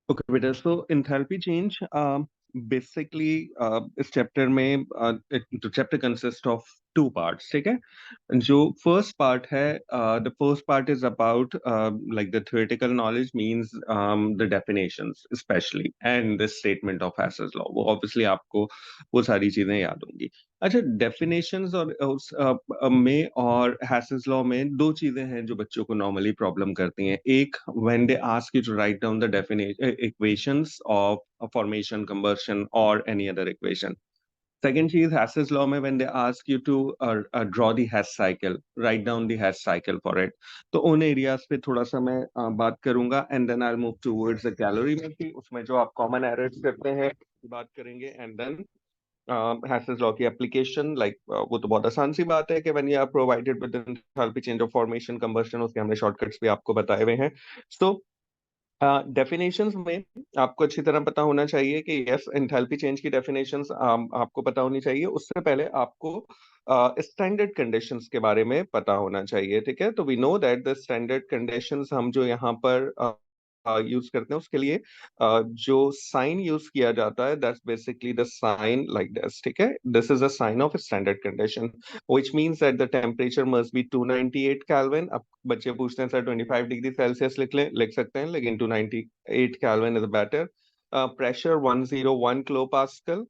Okay बेटा, सो enthalpy change basically इस chapter में chapter consist of two parts, ठीक है। जो फर्स्ट पार्ट है, the first part is about like the theoretical knowledge means the definitions specially and the statement of हैसेस law. वो obviously आपको वो सारी चीजें याद होंगी। अच्छा, डेफिनेशंस और में और हैसेस लॉ में दो चीजें हैं जो बच्चों को नॉर्मली प्रॉब्लम करती हैं। एक, when they ask you to write down the definition equations of formation, combustion और एनी अदर इक्वेशन। Second चीज हैसेस लॉ में, when they ask you to draw the Hess cycle, write down the Hess cycle for it। तो उन areas पे थोड़ा सा मैं बात करूंगा, and then I move towards the calorimetry. उसमें जो आप कॉमन एरर्स करते हैं बात करेंगे, एंड देन हैसेस लॉ की एप्लीकेशन। लाइक वो तो बहुत आसान सी बात है कि when you are provided with enthalpy change of formation, combustion, उसके हमने शॉर्टकट्स भी आपको बताए हुए हैं। सो डेफिनेशंस में आपको अच्छी तरह पता होना चाहिए कि यस, एंथैल्पी चेंज की डेफिनेशंस आपको पता होनी चाहिए। उससे पहले आपको स्टैंडर्ड कंडीशंस के बारे में पता होना चाहिए, ठीक है। तो we know that the standard conditions हम जो यहाँ पर यूज करते हैं, उसके लिए जो साइन यूज किया जाता है, that's basically the sign like this, ठीक है। This is a sign of standard condition, which means that the temperature must be 298 Kelvin। अब बच्चे पूछते हैं सर 25 डिग्री सेल्सियस लिख सकते हैं, लेकिन 298 Kelvin is better. Pressure 101 kilo pascal,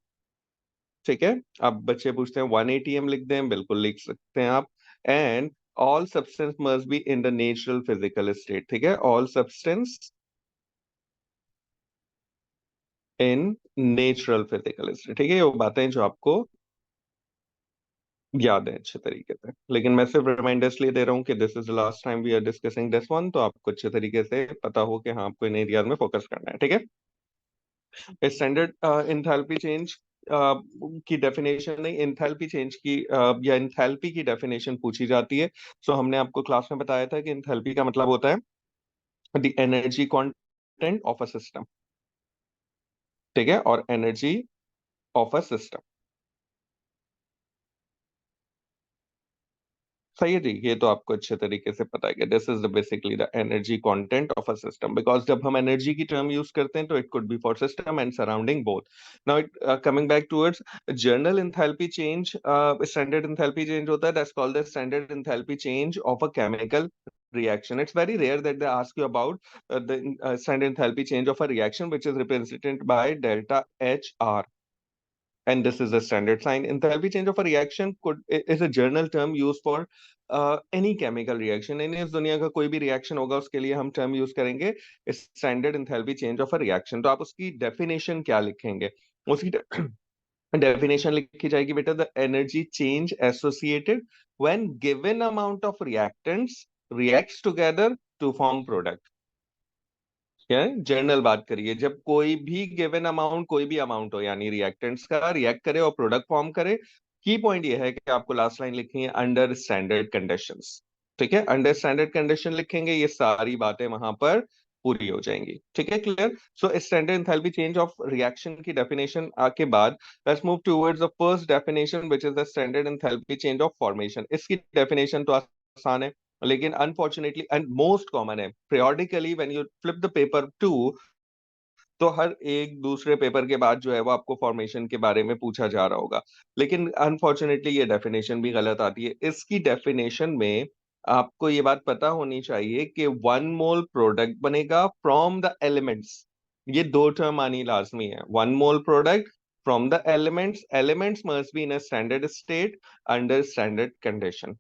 ठीक है। अब बच्चे पूछते हैं 1 atm लिख दें, बिल्कुल लिख सकते हैं आप। And all substance must be in the natural physical state, ठीक है। All substance in natural physical state, ठीक है। ये वो बातें जो आपको याद है अच्छे तरीके से, लेकिन मैं सिर्फ रिमाइंडर इसलिए दे रहा हूँ कि this is the last time we are discussing this one, तो आपको अच्छे तरीके से पता हो कि हाँ, आपको इन एरियाज में फोकस करना है, ठीक है। स्टैंडर्ड एंथैल्पी चेंज की डेफिनेशन नहीं, एंथैल्पी चेंज की या एंथैल्पी की डेफिनेशन पूछी जाती है। सो हमने आपको क्लास में बताया था कि एंथैल्पी का मतलब होता है the energy content of a system, ठीक है, और एनर्जी ऑफ अ सिस्टम। सही है जी, ये तो आपको अच्छे तरीके से पता है कि this is the basically the energy content of a system, because जब हम एनर्जी की टर्म यूज करते हैं तो it could B for system and surrounding both. Now it coming back towards general enthalpy change, standard enthalpy change होता है, that's called the standard enthalpy change of a chemical reaction। It's very rare that they ask you about the standard enthalpy change of a reaction, which is represented by delta HR, and this is a standard sign. Enthalpy change of a reaction could is a general term used for any chemical reaction। यानी इस दुनिया का कोई भी reaction होगा उसके लिए हम टर्म यूज करेंगे standard enthalpy change of a reaction. तो आप उसकी डेफिनेशन क्या लिखेंगे? उसकी डेफिनेशन लिखी जाएगी बेटा, the energy change associated when given amount of reactants reacts together to form product. क्या है? जनरल बात करिए, जब कोई भी गिवन अमाउंट, कोई भी अमाउंट हो, यानी रिएक्टेंट्स का रिएक्ट करे और प्रोडक्ट फॉर्म करे। की पॉइंट ये है कि आपको लास्ट लाइन लिखनी है अंडर स्टैंडर्ड कंडीशंस, ठीक है। अंडर स्टैंडर्ड कंडीशन लिखेंगे, ये सारी बातें वहां पर पूरी हो जाएंगी, ठीक है, clear. So standard enthalpy change of reaction की डेफिनेशन के बाद let's move towards the first definition, which is the standard enthalpy change of formation. इसकी डेफिनेशन तो आसान है, लेकिन अनफॉर्चुनेटली एंड मोस्ट कॉमन है। periodically when you flip the paper too, तो हर एक दूसरे पेपर के बाद जो है वो आपको फॉर्मेशन के बारे में पूछा जा रहा होगा, लेकिन अनफॉर्चुनेटली ये डेफिनेशन भी गलत आती है। इसकी डेफिनेशन में आपको ये बात पता होनी चाहिए कि 1 मोल प्रोडक्ट बनेगा फ्रॉम द एलिमेंट्स। ये दो टर्म आनी लाजमी है, 1 mole product from the elements, elements must be in a standard state under standard condition,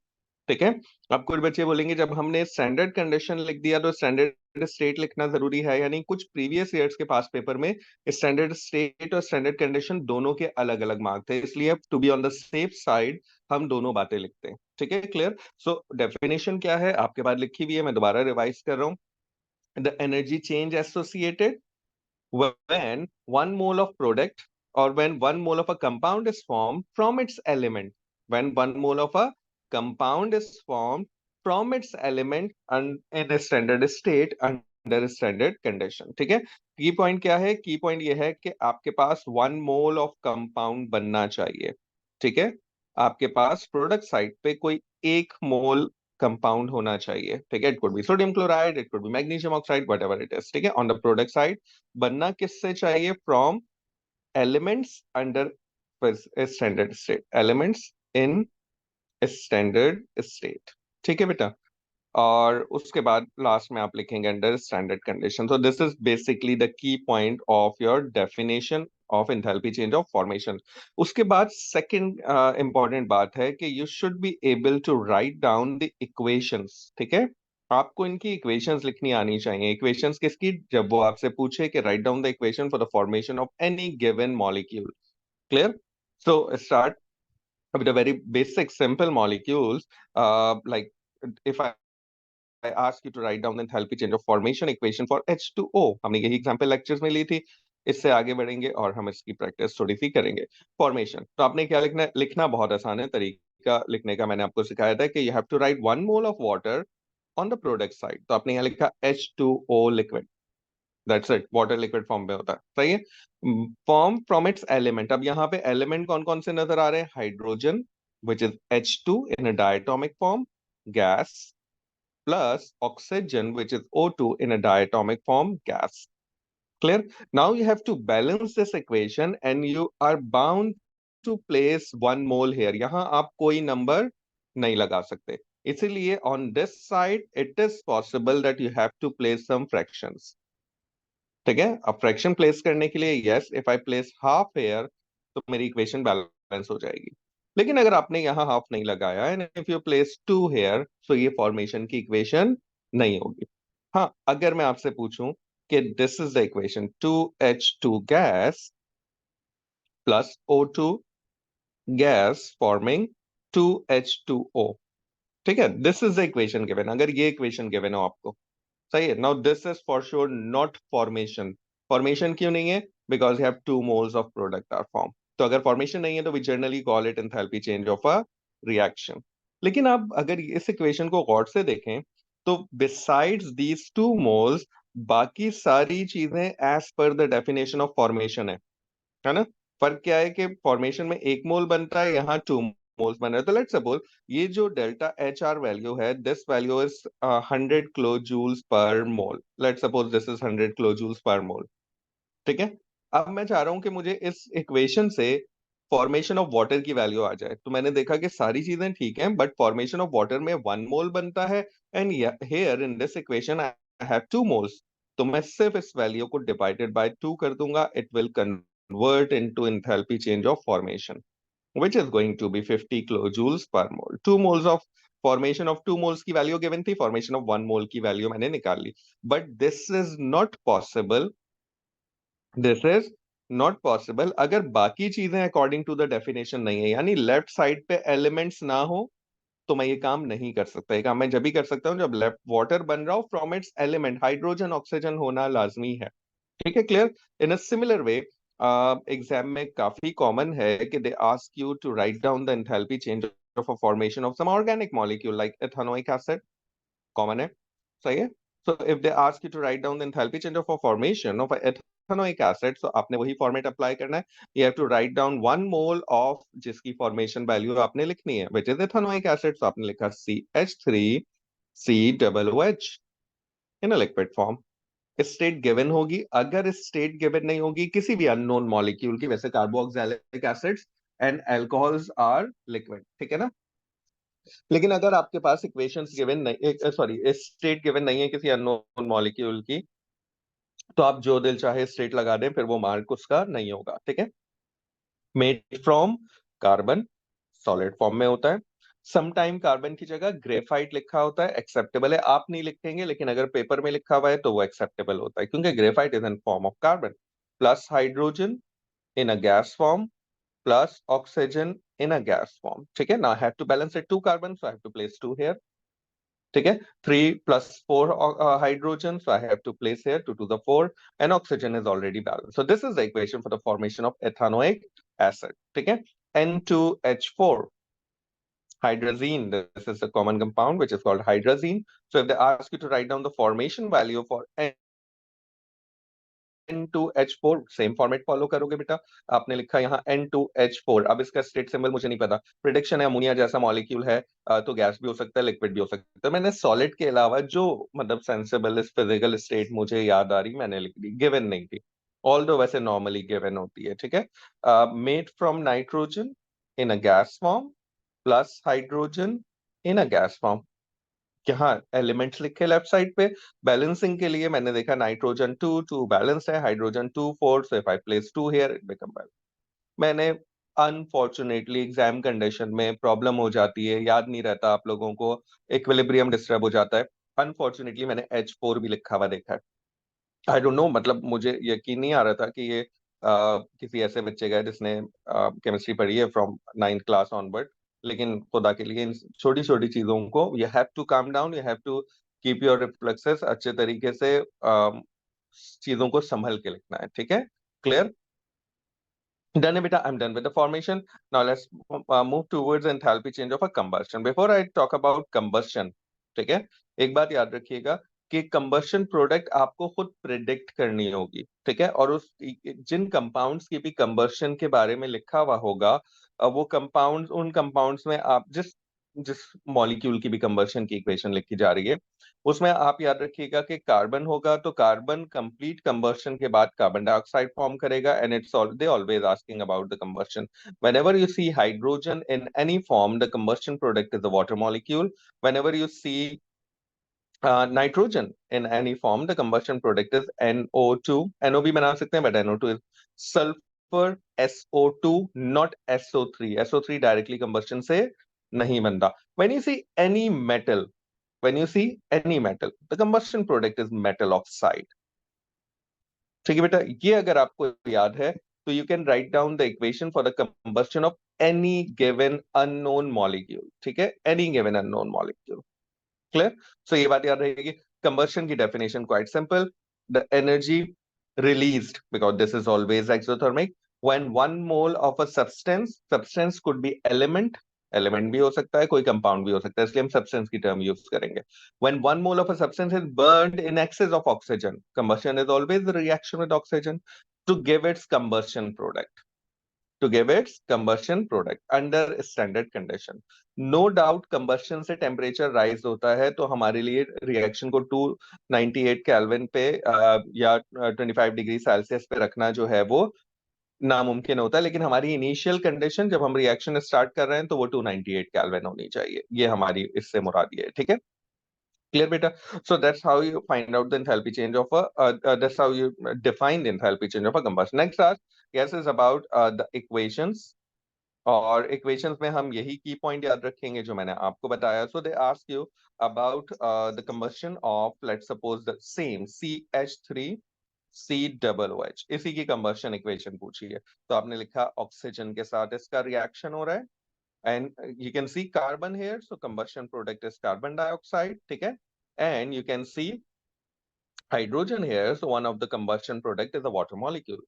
ठीक है। अब कुछ बच्चे बोलेंगे जब हमने स्टैंडर्ड कंडीशन लिख दिया तो स्टैंडर्ड स्टेट लिखना जरूरी है, यानी कुछ प्रीवियस ईयर्स के पास पेपर में स्टैंडर्ड स्टेट और स्टैंडर्ड कंडीशन दोनों के अलग अलग मार्क थे, इसलिए to be on the safe side हम दोनों बातें लिखते हैं, ठीक है, क्लियर। सो डेफिनेशन क्या है आपके पास लिखी हुई है, मैं दोबारा रिवाइज कर रहा हूँ। The energy change associated when 1 mole of product or when 1 mole of a compound is formed from its element, when 1 mole of a compound is formed from its element and in a standard state under standard condition, ठीक है। की point क्या है? की point ये है कि आपके पास 1 मोल ऑफ कंपाउंड बनना चाहिए, ठीक है। आपके पास प्रोडक्ट साइड पे कोई 1 मोल कंपाउंड होना चाहिए, ठीक है। It could B sodium chloride, it could B magnesium oxide, what ever it is, ठीक है। ऑन द प्रोडक्ट साइड बनना किससे चाहिए? From elements under standard state, elements in standard state, ठीक है बेटा। और उसके बाद लास्ट में आप लिखेंगे अंडर स्टैंडर्ड कंडीशन। तो this is basically the key point of your definition of enthalpy change of formation. उसके बाद सेकंड इंपॉर्टेंट बात है कि you should be able to write down the equations, ठीक है। आपको इनकी इक्वेशंस लिखनी आनी चाहिए। इक्वेशंस किसकी? जब वो आपसे पूछे कि right down the equation for the formation of any given molecule. Clear? So start with a very basic simple molecules, like if I ask you to write down the enthalpy change of formation equation for H2O, हमने यही example lectures में ली थी। इससे आगे बढ़ेंगे और हम इसकी प्रैक्टिस थोड़ी सी करेंगे। फॉर्मेशन तो आपने क्या लिखना है? लिखना बहुत आसान है। तरीका लिखने का मैंने आपको सिखाया था कि you have to write 1 mole of water on the product side. तो आपने यहाँ लिखा H2O liquid, that's it. Water liquid form में होता है, सही है। फॉर्म फ्रॉम इट्स एलिमेंट, अब यहाँ पे एलिमेंट कौन कौन से नजर आ रहे हैं? Hydrogen which is H2 in a diatomic form, gas, plus oxygen which is O2 in a diatomic form, gas. Clear? Now you have to balance this equation and you are bound to place 1 mole here. यहाँ आप कोई नंबर नहीं लगा सकते, इसीलिए on this side it is possible that you have to place some fractions, ठीक है। अब फ्रैक्शन प्लेस करने के लिए yes, if I place half here तो मेरी इक्वेशन बैलेंस हो जाएगी। लेकिन अगर आपने यहाँ हाफ नहीं लगाया and if you place 2 here, तो ये फॉर्मेशन की इक्वेशन नहीं होगी। हाँ, अगर मैं आपसे पूछूं कि this is the equation 2H2 gas plus O2 gas forming 2H2O, ठीक है, this is the equation given. अगर ये इक्वेशन गिवन हो आपको, सही है। Now this is for sure not formation. Formation क्यों नहीं है? Because you have 2 moles of product are form. तो अगर फॉर्मेशन नहीं है तो we generally call it enthalpy change of a reaction. लेकिन आप अगर इस इक्वेशन को गौर से देखें तो बिसाइड्स दीज 2 मोल्स बाकी सारी चीजें as per the definition of formation है ना। फर्क क्या है कि फॉर्मेशन में 1 मोल बनता है, यहाँ 2 मोल्स बन रहे हैं। तो लेट्स सपोज ये जो डेल्टा एच आर वैल्यू है, this value is 100 kilo joules per mole. Let's suppose this is 100 kilo joules per mole, ठीक है। अब मैं चाह रहा हूं कि मुझे इस इक्वेशन से फॉर्मेशन ऑफ वाटर की वैल्यू आ जाए। तो मैंने देखा कि सारी चीजें ठीक हैं, बट फॉर्मेशन ऑफ वाटर में 1 मोल बनता है and here in this equation I have 2 moles. तो मैं सिर्फ इस वैल्यू को डिवाइडेड बाय 2 कर दूंगा, it will convert into enthalpy change of formation, which is going to be 50 kilojoules per mole. 2 moles of formation of 2 moles की value given थी, formation of 1 mole की वैल्यू मैंने निकाल ली। But this is not possible, this is not possible अगर बाकी चीजें अकॉर्डिंग टू द डेफिनेशन नहीं है, यानी लेफ्ट साइड पे एलिमेंट्स ना हो तो मैं ये काम नहीं कर सकता। ये काम मैं जब भी कर सकता हूँ जब लेफ्ट वाटर बन रहा हो from its element, hydrogen oxygen होना लाजमी है, ठीक है। Clear? In a similar way exam में काफी कॉमन है कि they ask you to write down the enthalpy change of a formation of some organic molecule like ethanoic acid, common है, सही है। So if they ask you to write down the enthalpy change of a formation of ethanoic acid, तो आपने वही format apply करना है। You have to write down 1 mole of जिसकी formation value आपने लिखनी है, व्हिच इज एथेनोइक एसिड। तो आपने लिखा CH3COOH in a liquid form. State given होगी, अगर स्टेट गिवन नहीं होगी किसी भी अननोन मॉलिक्यूल की, वैसे carboxylic acids and alcohols are liquid, ठीक है ना। लेकिन अगर आपके पास इक्वेशंस गिवन नहीं, सॉरी स्टेट गिवन नहीं है किसी अननोन मॉलिक्यूल की, तो आप जो दिल चाहे स्टेट लगा दें, फिर वो मार्क उसका नहीं होगा, ठीक है। Made from carbon, solid form में होता है। समटाइम कार्बन की जगह ग्रेफाइट लिखा होता है, एक्सेप्टेबल है। आप नहीं लिखेंगे, लेकिन अगर पेपर में लिखा हुआ है तो वो एक्सेप्टेबल होता है, क्योंकि graphite is in form of carbon. Plus hydrogen in a gas form, plus oxygen in a gas form, ठीक है ना। Have to balance it 2 carbon, so I have to place 2 here, ठीक है। 3 + 4 hydrogen, so I have to place here 2 to the 4, and oxygen is already balanced. So this is the equation for the formation of ethanoic acid, ठीक है। N2H4 hydrazine, this is the common compound which is called hydrazine. So if they ask you to write down the formation value for N2H4, same format follow करोगे बेटा। आपने लिखा यहाँ N2H4, अब इसका state symbol मुझे नहीं पता, प्रिडिक्शन है अमोनिया जैसा मॉलिक्यूल है, तो गैस भी हो सकता है, लिक्विड भी हो सकता है। मैंने सॉलिड के अलावा जो मतलब सेंसिबल फिजिकल स्टेट मुझे याद आ रही मैंने लिख दी, गिवन नहीं थी, ऑल्दो वैसे नॉर्मली गिवन होती है, ठीक है। Made from nitrogen in a gas form plus hydrogen in a gas form. यहाँ एलिमेंट्स लिखे लेफ्ट साइड पे, बैलेंसिंग के लिए मैंने देखा नाइट्रोजन 2 बैलेंस है, hydrogen 2 4, so if I place 2 here it become balance. मैंने अनफॉर्चुनेटली एग्जाम कंडीशन में प्रॉब्लम हो जाती है, याद नहीं रहता आप लोगों को, इक्विलिब्रियम डिस्टर्ब हो जाता है, अनफॉर्चुनेटली मैंने H4 भी लिखा हुआ देखा है। आई डोंट नो, मतलब मुझे यकीन नहीं आ रहा था कि ये किसी ऐसे बच्चे का है जिसने केमिस्ट्री पढ़ी है फ्रॉम 9th क्लास ऑनवर्ड। लेकिन खुदा के लिए इन छोटी छोटी चीजों को you have to calm down, you have to keep your reflexes अच्छे तरीके से, चीजों को संभल के लिखना है, ठीक है। Clear? Done it, beta. I'm done with the formation. Now let's move towards enthalpy change of a combustion. Before I talk about combustion, ठीक है, एक बात याद रखिएगा कि कंबशन प्रोडक्ट आपको खुद प्रिडिक्ट करनी होगी, ठीक है। और उस जिन कंपाउंड्स की भी कंबशन के बारे में लिखा हुआ होगा, वो कंपाउंड्स, उन कंपाउंड्स में आप जिस जिस मॉलिक्यूल की भी कंबशन की इक्वेशन लिखी जा रही है, उसमें आप याद रखिएगा कि कार्बन होगा, तो कार्बन कंप्लीट कंबशन के बाद कार्बन डाइऑक्साइड फॉर्म करेगा, and it's they always asking about the combustion. Whenever you see hydrogen in any form, the combustion product is the water molecule. Whenever you see nitrogen in any form, the combustion product is NO2. NO भी बना सकते हैं, but NO2 is sulfur SO2, not SO3. SO3 directly combustion से नहीं बनता। When you see any metal, when you see any metal, the combustion product is metal oxide. ठीक है बेटा, ये अगर आपको याद है तो you can write down the equation for the combustion of any given unknown molecule, ठीक है, any given unknown molecule. Clear? So ये बात याद रहेगी। कंबशन की definition quite simple, the energy released, because this is always exothermic, when 1 mole of a substance could be element भी हो सकता है, कोई कंपाउंड भी हो सकता है, इसलिए हम सब्सटेंस की टर्म यूज करेंगे। when 1 mole of a substance is burned in excess of oxygen, combustion is always the reaction with oxygen to give its combustion product, to give its combustion product under standard condition. No doubt combustion से temperature rise होता है, तो हमारे लिए reaction को 298 kelvin पे या 25 degree Celsius पे रखना जो है वो नामुमकिन होता है। लेकिन हमारी इनिशियल कंडीशन जब हम रिएक्शन स्टार्ट कर रहे हैं तो वो 298 केल्विन होनी चाहिए, ये हमारी इससे मुराद ये है, ठीक है। Clear, beta? So that's how you find out the enthalpy change of a, that's how you define the enthalpy change of a combustion. Next ask, yes, is about the equations. और इक्वेशंस में हम यही की point याद रखेंगे जो मैंने आपको बताया। So they ask you about the combustion of, let's suppose the same CH3 COOH, इसी की कंबशन इक्वेशन पूछी है, तो आपने लिखा ऑक्सीजन के साथ इसका रिएक्शन हो रहा है, and you can see carbon here, so combustion product is carbon dioxide, ठीक है, and you can see hydrogen here, so one of the combustion product is a water molecule.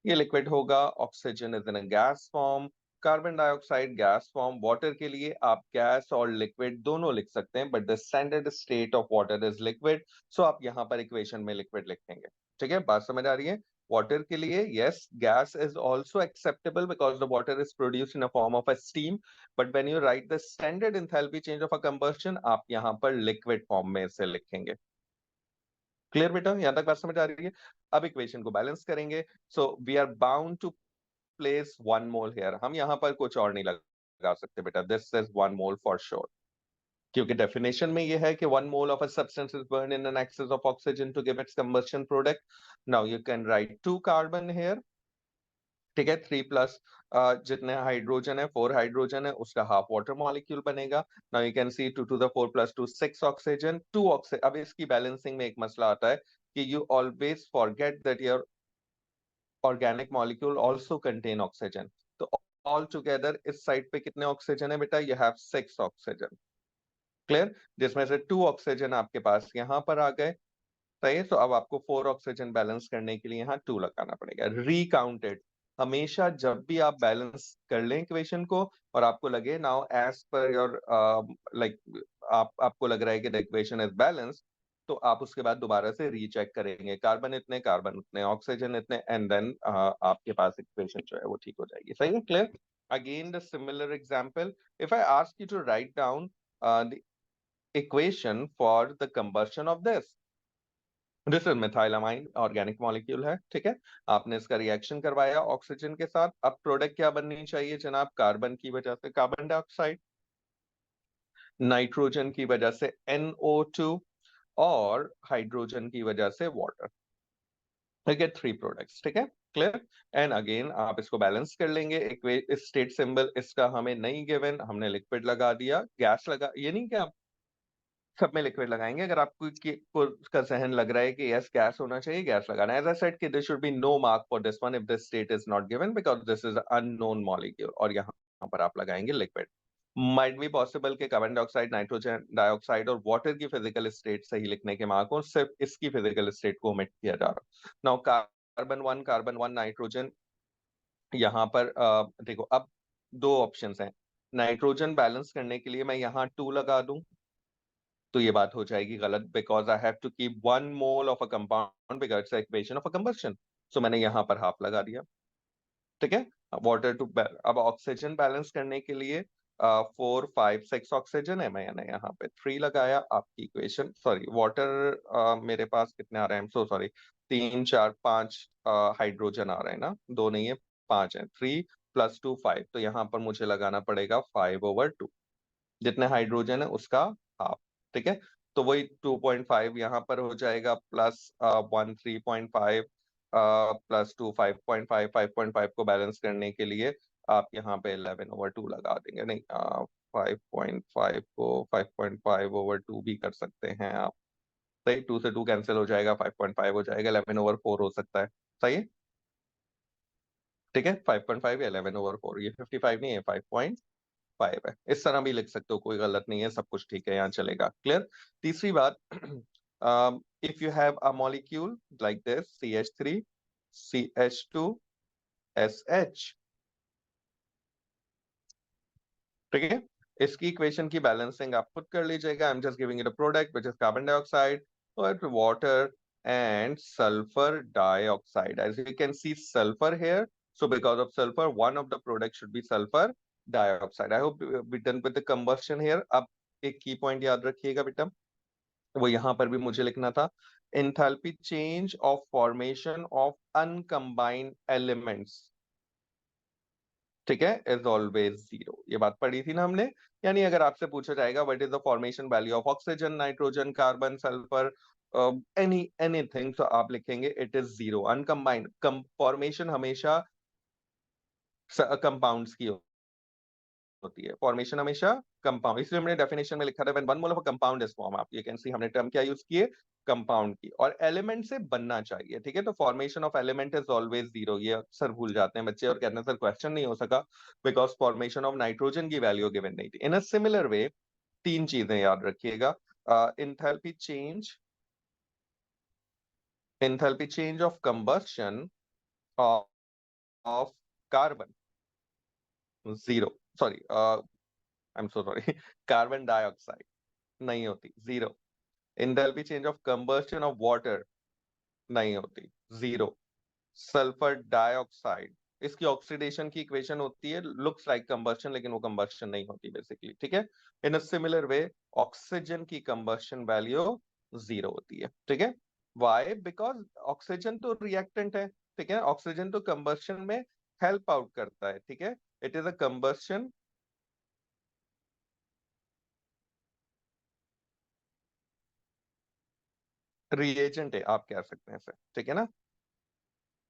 ये लिक्विड होगा, oxygen is in a gas form, carbon dioxide gas form. Water के लिए आप gas और liquid दोनों लिख सकते हैं, but the standard state of water is liquid, so आप यहाँ पर इक्वेशन में लिक्विड लिखेंगे, ठीक है। बात समझ आ रही है? वाटर के लिए yes, gas is also acceptable because the water is produced in a form of a steam, but when you right the standard enthalpy change of a combustion, आप यहाँ पर लिक्विड फॉर्म में इसे लिखेंगे। क्लियर बेटा, यहां तक बात समझ आ रही है? अब इक्वेशन को बैलेंस करेंगे, so we are bound to place 1 mole here, हम यहाँ पर कुछ और नहीं लगा सकते बेटा, this is 1 mole for sure, क्योंकि डेफिनेशन में ये है कि 1 mole of a substance is burn in an excess of oxygen to give its combustion product. Now you can write 2 carbon here, ठीक है, 3 प्लस जितने हाइड्रोजन है, 4 हाइड्रोजन है, उसका हाफ वाटर मॉलिक्यूल बनेगा। Now you can C 2 to the 4 + 2 6 oxygen, 2 oxygen. अब इसकी balancing में एक मसला आता है कि you always forget that your organic molecule also contain oxygen, तो ऑल टुगेदर इस साइड पे कितने ऑक्सीजन है बेटा? You have 6 oxygen. क्लियर? जिसमें से 2 ऑक्सीजन आपके पास यहाँ पर आ गए, सही है। तो अब आपको 4 ऑक्सीजन बैलेंस करने के लिए यहाँ 2 लगाना पड़ेगा, रिकाउंटेड। हमेशा जब भी आप बैलेंस कर लें इक्वेशन को और आपको लगे now as per your like आपको लग रहा है कि द इक्वेशन इज बैलेंस, तो आप उसके बाद दोबारा से रीचेक करेंगे, कार्बन इतने, कार्बन उतने, ऑक्सीजन इतने, एंड देन आपके पास इक्वेशन जो है वो ठीक हो जाएगी। सही है, clear? Again the similar example, if I ask you to write down the equation for the combustion of this is methylamine, organic molecule है, ठीक है। आपने इसका रिएक्शन करवाया ऑक्सीजन के साथ, अब प्रोडक्ट क्या बननी चाहिए जनाब? कार्बन की वजह से कार्बन डाइऑक्साइड, नाइट्रोजन की वजह से NO2, और हाइड्रोजन की वजह से वाटर। ठीक है, 3 प्रोडक्ट्स, ठीक है, क्लियर? एंड अगेन आप इसको बैलेंस कर लेंगे। स्टेट सिंबल इसका हमें नहीं गिवन, हमने लिक्विड लगा दिया, गैस लगा, ये नहीं कि आप सब में लिक्विड लगाएंगे। अगर आपको का जहन लग रहा है कि यस गैस होना चाहिए, गैस लगाना। एज आई सेड कि there should be no mark for this one if the state is not given because this is unknown molecule, और यहाँ पर आप लगाएंगे लिक्विड। माइट बी पॉसिबल कि कार्बन डाइऑक्साइड, नाइट्रोजन डाइऑक्साइड और water की physical state सही लिखने के मार्क हो, सिर्फ इसकी फिजिकल स्टेट को ओमिट किया जा रहा। नाउ कार्बन वन नाइट्रोजन, यहाँ पर देखो अब 2 ऑप्शंस हैं। नाइट्रोजन बैलेंस करने के लिए मैं यहाँ 2 लगा दूं तो ये बात हो जाएगी गलत, because I have to keep 1 mole of a compound because it's equation of a combustion. So मैंने यहाँ पर हाफ लगा दिया, ठीक है। वाटर टू, अब ऑक्सीजन बैलेंस करने के लिए 4 5 6 ऑक्सीजन है, मैंने यहाँ पे 3 लगाया। आपकी इक्वेशन, सॉरी वाटर मेरे पास कितने आ रहे हैं, सो सॉरी, 3 4 5 हाइड्रोजन आ रहे हैं ना, 2 नहीं है 5 है, 3 + 2 5, तो यहाँ पर मुझे लगाना पड़ेगा 5/2, जितने हाइड्रोजन है उसका हाफ, ठीक है। तो वही 2.5 यहाँ पर हो जाएगा, प्लस 1 3.5 प्लस 2 5.5, 5.5 को बैलेंस करने के लिए आप यहाँ पे 11/2 लगा देंगे, नहीं 5.5 को 5.5/2 भी कर सकते हैं आप। सही, 2 से 2 कैंसिल हो जाएगा, 5.5 हो जाएगा, 11/4 हो सकता है। सही है, ठीक है, 5.5 या 11/4, ये 55 नहीं है, 5 है। इस तरह भी लिख सकते हो, कोई गलत नहीं है, सब कुछ ठीक है, यहाँ चलेगा, क्लियर? तीसरी बात, if you have a molecule like this CH3 CH2 SH, ठीक है, इसकी इक्वेशन की बैलेंसिंग आप खुद कर लीजिएगा। I am just giving it a product which is carbon dioxide और water and sulphur dioxide. As you can see sulphur here, so because of sulfur one of the product should be sulfur dioxide. I hope we done with the combustion here. अब एक की point याद रखिएगा बेटा, वो यहां पर भी मुझे लिखना था, enthalpy change of formation of uncombined elements, ठीक है, इज ऑलवेज 0। ये बात पढ़ी थी ना हमने। यानी अगर आपसे पूछा जाएगा what is the formation value of oxygen, nitrogen, carbon, sulphur, anything, तो आप लिखेंगे इट इज 0। अनकंबाइंड फॉर्मेशन हमेशा कंपाउंड्स की होती है, फॉर्मेशन हमेशा कंपाउंड, इसलिए हमने डेफिनेशन में लिखा था when 1 mole of a compound is form. आप ये कैन सी हमने टर्म क्या यूज किए, कंपाउंड की, और एलिमेंट से बनना चाहिए, ठीक है। तो formation of element is always 0, ये अक्सर भूल जाते हैं बच्चे और कहते हैं सर क्वेश्चन नहीं हो सका बिकॉज फॉर्मेशन ऑफ नाइट्रोजन की वैल्यू गिवन नहीं थी। इन अ सिमिलर वे 3 चीजें याद रखिएगा, enthalpy change, enthalpy change of combustion of carbon 0, sorry I am so sorry, carbon dioxide नहीं होती 0। Enthalpy change of combustion of water नहीं होती 0। सल्फर डाइऑक्साइड, इसकी ऑक्सीडेशन की इक्वेशन होती है लुक्स लाइक कंबशन, लेकिन वो कंबशन नहीं होती बेसिकली, ठीक है। In a similar way oxygen की कंबशन वैल्यू 0 होती है, ठीक है। व्हाई? बिकॉज ऑक्सीजन तो रिएक्टेंट है, ठीक है, ऑक्सीजन तो कंबशन में हेल्प आउट करता है, ठीक है। It is a combustion reagent है, आप कह सकते हैं इसे, ठीक है ना,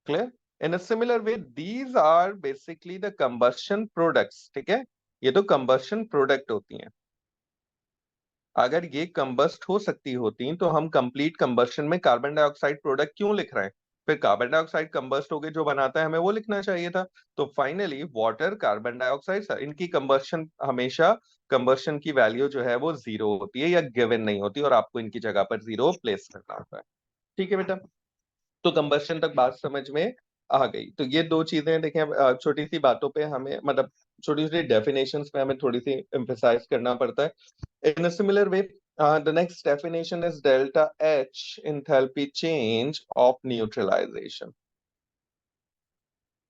clear? In a similar way these are basically the combustion products, ठीक है, ये तो कंबशन प्रोडक्ट होती हैं। अगर ये कंबस्ट हो सकती होती तो हम कंप्लीट कंबशन में कार्बन डाइऑक्साइड प्रोडक्ट क्यों लिख रहे हैं? फिर कार्बन डाइऑक्साइड कंबस्ट हो गए जो बनाता है, हमें वो लिखना चाहिए था। तो फाइनली वाटर, कार्बन डाइऑक्साइड, इनकी कंबशन हमेशा, कंबशन की वैल्यू जो है वो 0 होती है या गिवन नहीं होती, और आपको इनकी जगह पर 0 प्लेस करना होता है, ठीक है बेटा। तो कंबशन तक बात समझ में आ गई। तो ये 2 चीजें देखें, छोटी सी बातों पे हमें, मतलब छोटी छोटी डेफिनेशंस पे हमें थोड़ी सी एम्फेसाइज करना पड़ता है। In a similar way The next definition is delta H, enthalpy change of neutralization.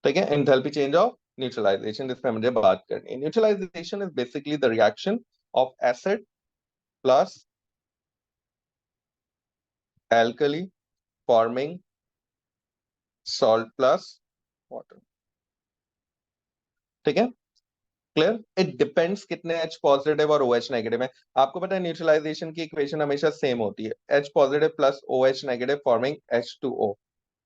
ठीक है, enthalpy change of neutralization, इस पे मुझे बात करनी है. Neutralization is basically the reaction of acid plus alkali forming salt plus water. ठीक है, क्लियर. इट डिपेंड्स कितने H पॉजिटिव और OH नेगेटिव है. आपको पता है न्यूट्रलाइजेशन की इक्वेशन हमेशा सेम होती है, H positive plus OH negative forming H2O.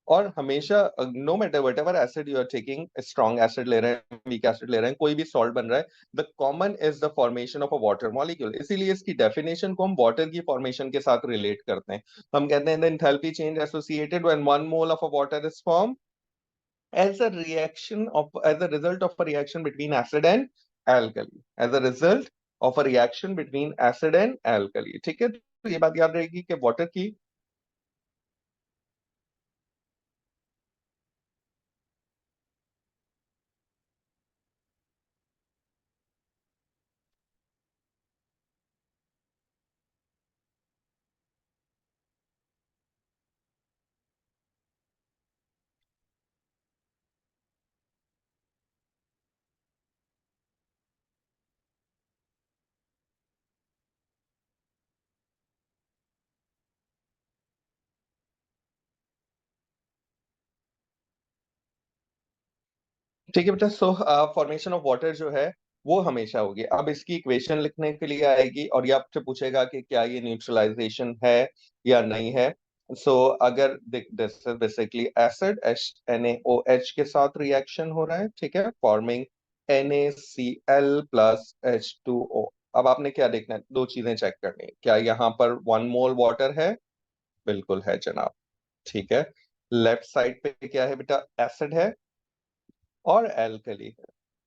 और हमेशा no matter whatever acid you are taking, strong acid ले रहे हैं, वीक एसिड ले रहे हैं, कोई भी सॉल्ट बन रहा है, the common is the formation of a water molecule. इसीलिए इसकी डेफिनेशन को हम वाटर की फॉर्मेशन के साथ रिलेट करते हैं. हम कहते हैं the enthalpy change associated when one mole of a water is form as a reaction of as a result of a reaction between acid and alkali, as a result of a reaction between acid and alkali. ठीक है, तो ये बात याद रहेगी कि water की ठीक है बेटा. सो फॉर्मेशन ऑफ वाटर जो है वो हमेशा होगी. अब इसकी इक्वेशन लिखने के लिए आएगी और ये आपसे पूछेगा कि क्या ये न्यूट्रलाइजेशन है या नहीं है. सो अगर this is basically acid NaOH के साथ रिएक्शन हो रहा है, ठीक है, फॉर्मिंग NaCl प्लस H2O. अब आपने क्या देखना है, दो चीजें चेक करनी है. क्या यहाँ पर 1 मोल वाटर है? बिल्कुल है जनाब. ठीक है. लेफ्ट साइड पे क्या है बेटा? एसिड है और एल्कली है,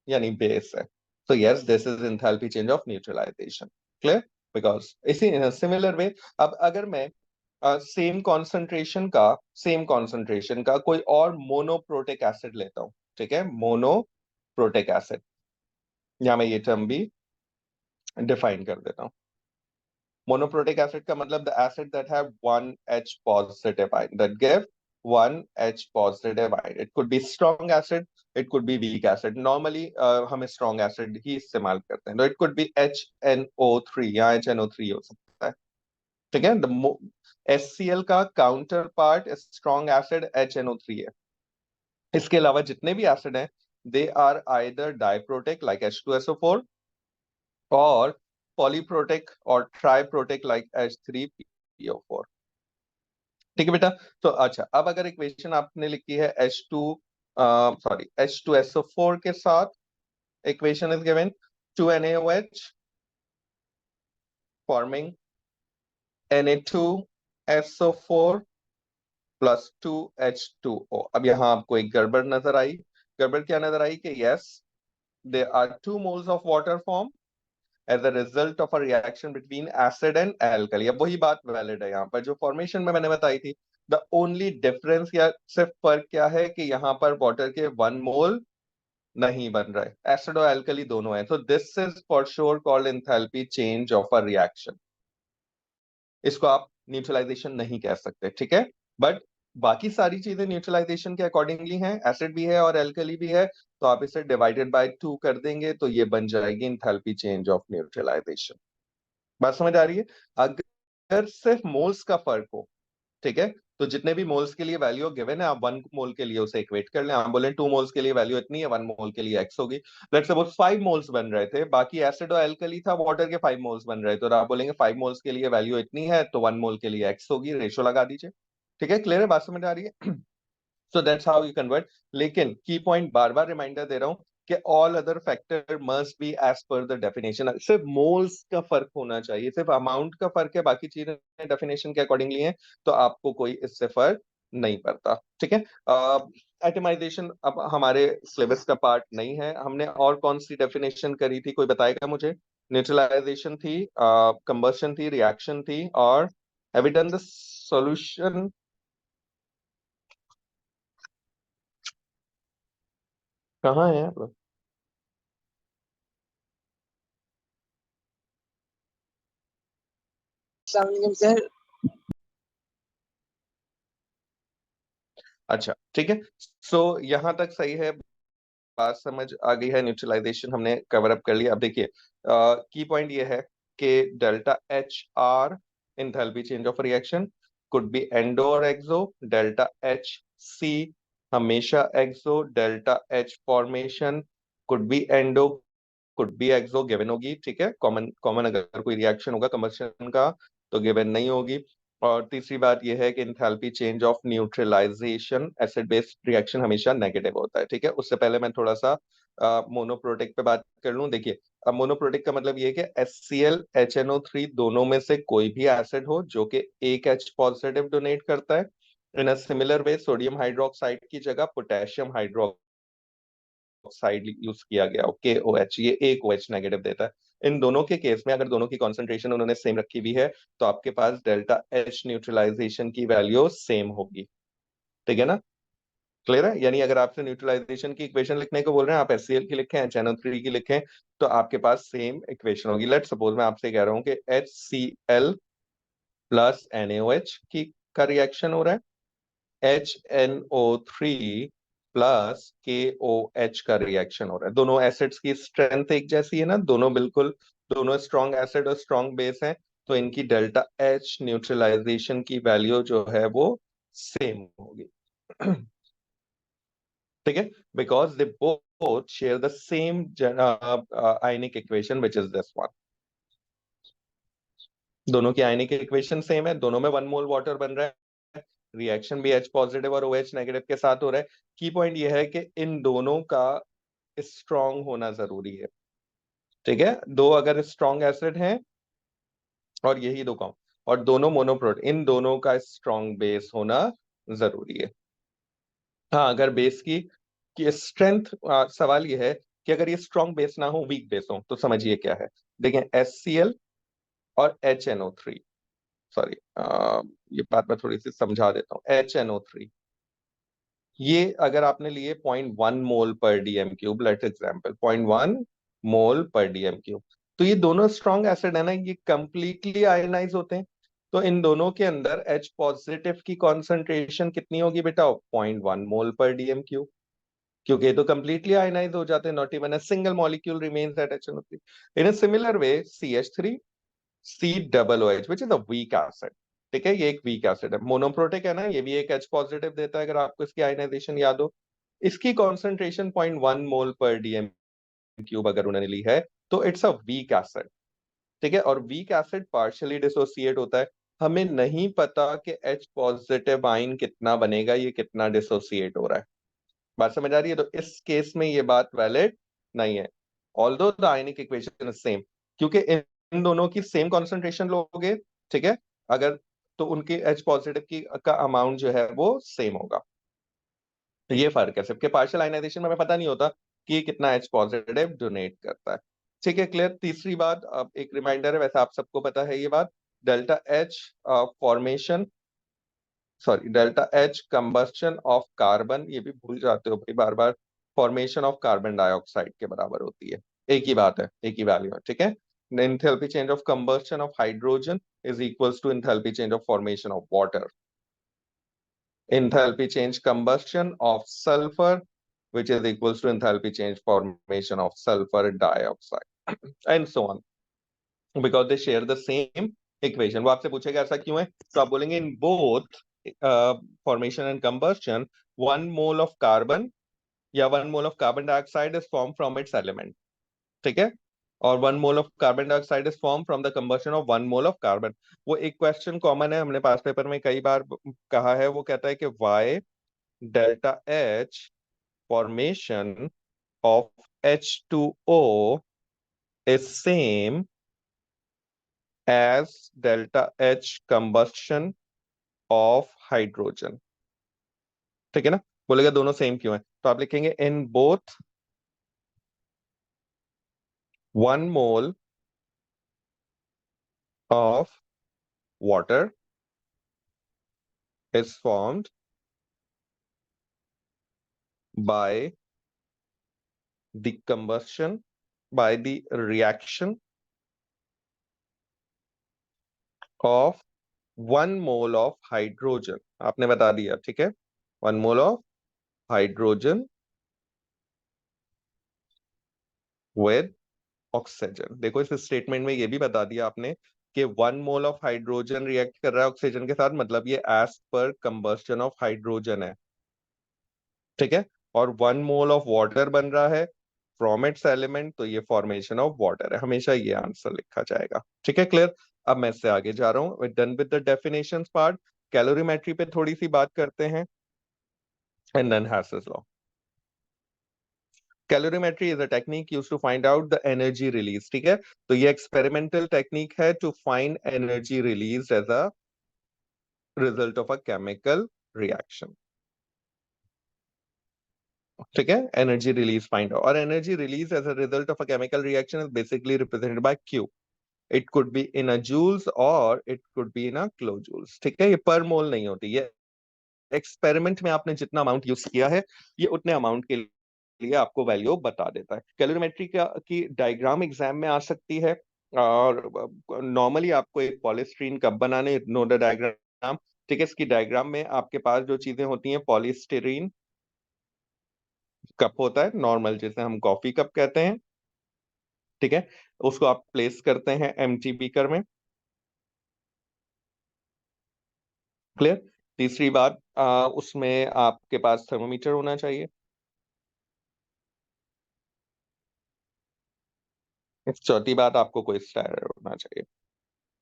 यानी बेस है. तो yes, this is enthalpy change of neutralization. Clear. Because इसी सिमिलर वे, अब अगर मैं सेम कॉन्सेंट्रेशन का कोई और मोनोप्रोटिक एसिड लेता हूं, ठीक है, मोनोप्रोटिक एसिड, या मैं ये टर्म भी डिफाइन कर देता हूं. मोनोप्रोटिक एसिड का मतलब the acid that have one H positive ion, that give one H positive ion. It could be strong acid, it could be weak acid. Normally हम strong acid ही इस्तेमाल करते हैं. तो it could be HNO3 या HNO3 हो सकता है. ठीक है. HCl का counter part strong acid HNO3 है. इसके अलावा जितने भी एसिड हैं, they are either diprotic like H2SO4 और पॉलीप्रोटिक और ट्राइप्रोटिक लाइक H3PO4. ठीक है बेटा. तो अच्छा, अब अगर इक्वेशन आपने लिखी है H2SO4 के साथ, equation is given 2NaOH forming Na2SO4 plus 2H2O. अब यहां आपको एक गड़बड़ नजर आई. गड़बड़ क्या नजर आई कि yes, there are 2 moles of water formed as a result of a reaction between acid and alkali. अब वही बात वैलिड है यहाँ पर जो फॉर्मेशन में मैंने बताई थी. द ओनली डिफरेंस या सिर्फ फर्क क्या है कि यहाँ पर वाटर के 1 मोल नहीं बन रहा है, एसिड और एल्कली दोनों है. तो this is for sure called enthalpy change of a reaction. इसको आप न्यूट्रलाइजेशन नहीं कह सकते. ठीक है. बट बाकी सारी चीजें न्यूट्रलाइजेशन के अकॉर्डिंगली हैं, एसिड भी है और एल्कली भी है. तो आप इसे डिवाइडेड बाय 2 कर देंगे तो ये बन जाएगी एंथैल्पी चेंज ऑफ न्यूट्रलाइजेशन. बात समझ आ रही है? अगर सिर्फ मोल्स का फर्क हो, ठीक है, तो जितने भी मोल्स के लिए वैल्यू गिवन है, आप 1 मोल के लिए उसे इक्वेट कर लें. आप बोले 2 मोल्स के लिए वैल्यू इतनी है, 1 मोल के लिए एक्स होगी. लेट्स सपोज 5 मोल्स बन रहे थे, बाकी एसिड और एल्कली था, वाटर के 5 मोल्स बन रहे थे, तो आप बोलेंगे 5 मोल्स के लिए वैल्यू इतनी है तो 1 मोल के लिए एक्स होगी. रेशो लगा दीजिए. ठीक है, क्लियर है? बात समझ आ रही है? So that's how you convert. लेकिन की पॉइंट बार बार रिमाइंडर दे रहा हूं कि all other factor must be as per the definition. सिर्फ मोल्स का फर्क होना चाहिए, सिर्फ अमाउंट का फर्क है, बाकी चीजें डेफिनेशन के अकॉर्डिंगली है, तो आपको कोई इससे फर्क नहीं पड़ता. ठीक है. एटमाइजेशन अब हमारे सिलेबस का पार्ट नहीं है. हमने और कौन सी डेफिनेशन करी थी, कोई बताएगा मुझे? न्यूट्रलाइजेशन थी, कंबशन थी, रिएक्शन थी, और have we done the solution? कहाँ है आप लोग? सर। अच्छा ठीक है, सो यहाँ तक सही है, बात समझ आ गई है, न्यूट्रलाइजेशन हमने कवर अप कर लिया। अब देखिए की पॉइंट ये है कि delta H R enthalpy change of reaction could be endo और एक्सो, डेल्टा एच सी हमेशा exo, delta H formation could be endo could be exo given होगी, ठीक है, कॉमन कॉमन अगर कोई रिएक्शन होगा कंबशन का तो गिवन नहीं होगी। और तीसरी बात यह है कि enthalpy change of neutralization acid base reaction हमेशा नेगेटिव होता है, ठीक है। उससे पहले मैं थोड़ा सा मोनोप्रोटिक पे बात कर लूं। देखिए अब मोनोप्रोटिक का मतलब ये है कि HCl HNO3 दोनों में से कोई भी एसिड हो जो कि एक H पॉजिटिव डोनेट करता है, in a similar way sodium hydroxide की जगह पोटेशियम हाइड्रोक्साइड यूज किया गया, KOH, ये एक OH नेगेटिव देता है। इन दोनों के केस में अगर दोनों की कॉन्सेंट्रेशन उन्होंने सेम रखी हुई है तो आपके पास डेल्टा H न्यूट्रलाइजेशन की वैल्यू सेम होगी, ठीक है ना, क्लियर है। यानी अगर आपसे न्यूट्रलाइजेशन की इक्वेशन लिखने को बोल रहे हैं, आप HCl की लिखें, HNO3 की लिखें, तो आपके पास सेम इक्वेशन होगी। लेट सपोज मैं आपसे कह रहा हूं कि HCl प्लस NaOH की का रिएक्शन हो रहा है, HNO3 प्लस KOH का रिएक्शन हो रहा है। दोनों एसिड्स की स्ट्रेंथ एक जैसी है ना, दोनों बिल्कुल दोनों स्ट्रॉन्ग एसिड और स्ट्रॉन्ग बेस हैं, तो इनकी डेल्टा H न्यूट्रलाइजेशन की वैल्यू जो है वो सेम होगी, ठीक है, because they both share the same ionic equation which is this one. दोनों की आयनिक इक्वेशन सेम है, दोनों में 1 मोल वाटर बन रहा है, रिएक्शन भी H पॉजिटिव और OH नेगेटिव के साथ हो रहा है। की पॉइंट यह है कि इन दोनों का स्ट्रॉन्ग होना जरूरी है, ठीक है। दो अगर स्ट्रॉन्ग एसिड हैं और यही दो कॉम और दोनों मोनोप्रोट, इन दोनों का स्ट्रॉन्ग बेस होना जरूरी है। हाँ अगर बेस की स्ट्रेंथ, सवाल यह है कि अगर ये स्ट्रॉन्ग बेस ना हो, वीक बेस हो, तो समझिए क्या है। देखें HCl और HNO3, सॉरी ये बात मैं थोड़ी सी समझा देता हूँ। HNO3 ये अगर आपने लिए 0.1 मोल पर DM3, लेट एग्जाम्पल 0.1 मोल पर DM3, तो ये दोनों स्ट्रॉन्ग एसिड है ना, ये कंप्लीटली आयनाइज होते हैं। तो इन दोनों के अंदर H पॉजिटिव की कॉन्सेंट्रेशन कितनी होगी बेटा, 0.1 मोल पर DM3, क्योंकि ये तो कंप्लीटली आयनाइज हो जाते हैं, not even a single molecule remains at HNO3। In a similar way CH3 COOH which is a weak acid, ठीक है, ये एक वीक एसिड है, मोनोप्रोटिक है ना, ये भी एक H पॉजिटिव देता है, अगर आपको इसकी आयनाइजेशन याद हो। इसकी कॉन्सेंट्रेशन 0.1 मोल पर DM3 अगर उन्होंने ली है तो इट्स अ वीक एसिड, ठीक है। और वीक एसिड पार्शियली डिसोसिएट होता है, हमें नहीं पता कि H पॉजिटिव आइन कितना बनेगा, ये कितना डिसोसिएट हो रहा है। बात समझ आ रही है, तो इस केस में ये बात वैलिड नहीं है, although the ionic equation is same, क्योंकि इन दोनों की सेम कॉन्सेंट्रेशन लोगे, ठीक है, अगर तो उनके H पॉजिटिव की का अमाउंट जो है वो सेम होगा। तो ये फर्क है सिर्फ कि पार्शियल आयनाइजेशन में हमें पता नहीं होता कि कितना H पॉजिटिव डोनेट करता है, ठीक है, क्लियर। तीसरी बात, अब एक रिमाइंडर है, वैसे आप सबको पता है ये बात, delta H formation, sorry delta H combustion of carbon, ये भी भूल जाते हो भाई बार बार, फॉर्मेशन ऑफ कार्बन डाइऑक्साइड के बराबर होती है, एक ही बात है, एक ही वैल्यू है, ठीक है। Enthalpy change of combustion of hydrogen is equals to enthalpy change of formation of water, enthalpy change combustion of sulfur which is equals to enthalpy change formation of sulfur dioxide and so on, because they share the same equation। वो आपसे पूछेगा ऐसा क्यों है, तो आप बोलेंगे in both formation and combustion 1 mole of carbon या 1 mole of carbon dioxide is formed from its element, ठीक है, और 1 mole of carbon dioxide is formed from the combustion of 1 mole of carbon। वो एक क्वेश्चन कॉमन है, हमने पास paper में कई बार कहा है, वो कहता है कि why delta H formation of H2O is same as delta H combustion of hydrogen, ठीक है ना। बोलेगा दोनों सेम क्यों है, तो आप लिखेंगे in both 1 mole of water is formed by the reaction of 1 mole of hydrogen, आपने बता दिया, ठीक है। 1 mole of hydrogen with oxygen. देखो इस स्टेटमेंट में ये भी बता दिया आपने कि 1 मोल ऑफ हाइड्रोजन रिएक्ट कर रहा है ऑक्सीजन के साथ, मतलब ये as per combustion of hydrogen है, ठीक है। और 1 मोल ऑफ वाटर बन रहा है फ्रॉम इट्स एलिमेंट, तो ये फॉर्मेशन ऑफ वाटर है, हमेशा ये आंसर लिखा जाएगा, ठीक है, क्लियर। अब मैं इससे आगे जा रहा हूँ, done with the definition part, calorimetry पे थोड़ी सी बात करते हैं, and then Hess's law. Calorimetry is a technique used to find out the energy release, ठीक है। तो ये एक्सपेरिमेंटल टेक्निक है to find energy release as a result of a chemical reaction, ठीक है। एनर्जी रिलीज फाइंड आउट, और energy release as a result of a chemical reaction is basically represented by Q. It could be in a joules और it could be in a kilo joules, ठीक है। ये पर मोल नहीं होती, ये experiment में आपने जितना अमाउंट यूज किया है ये उतने अमाउंट के लिए आपको वैल्यू बता देता है। कैलोरीमेट्री का की डायग्राम एग्जाम में आ सकती है, और नॉर्मली आपको एक पॉलीस्टीरीन कप बनाने, नो द डायग्राम, ठीक है। इसकी डायग्राम में आपके पास जो चीजें होती हैं, पॉलीस्टीरीन कप होता है नॉर्मल, जिसे हम कॉफी कप कहते हैं, ठीक है। उसको आप प्लेस करते हैं एम्प्टी बीकर में, क्लियर। तीसरी बात, उसमें आपके पास थर्मोमीटर होना चाहिए। चौथी बात, आपको कोई स्टायर होना चाहिए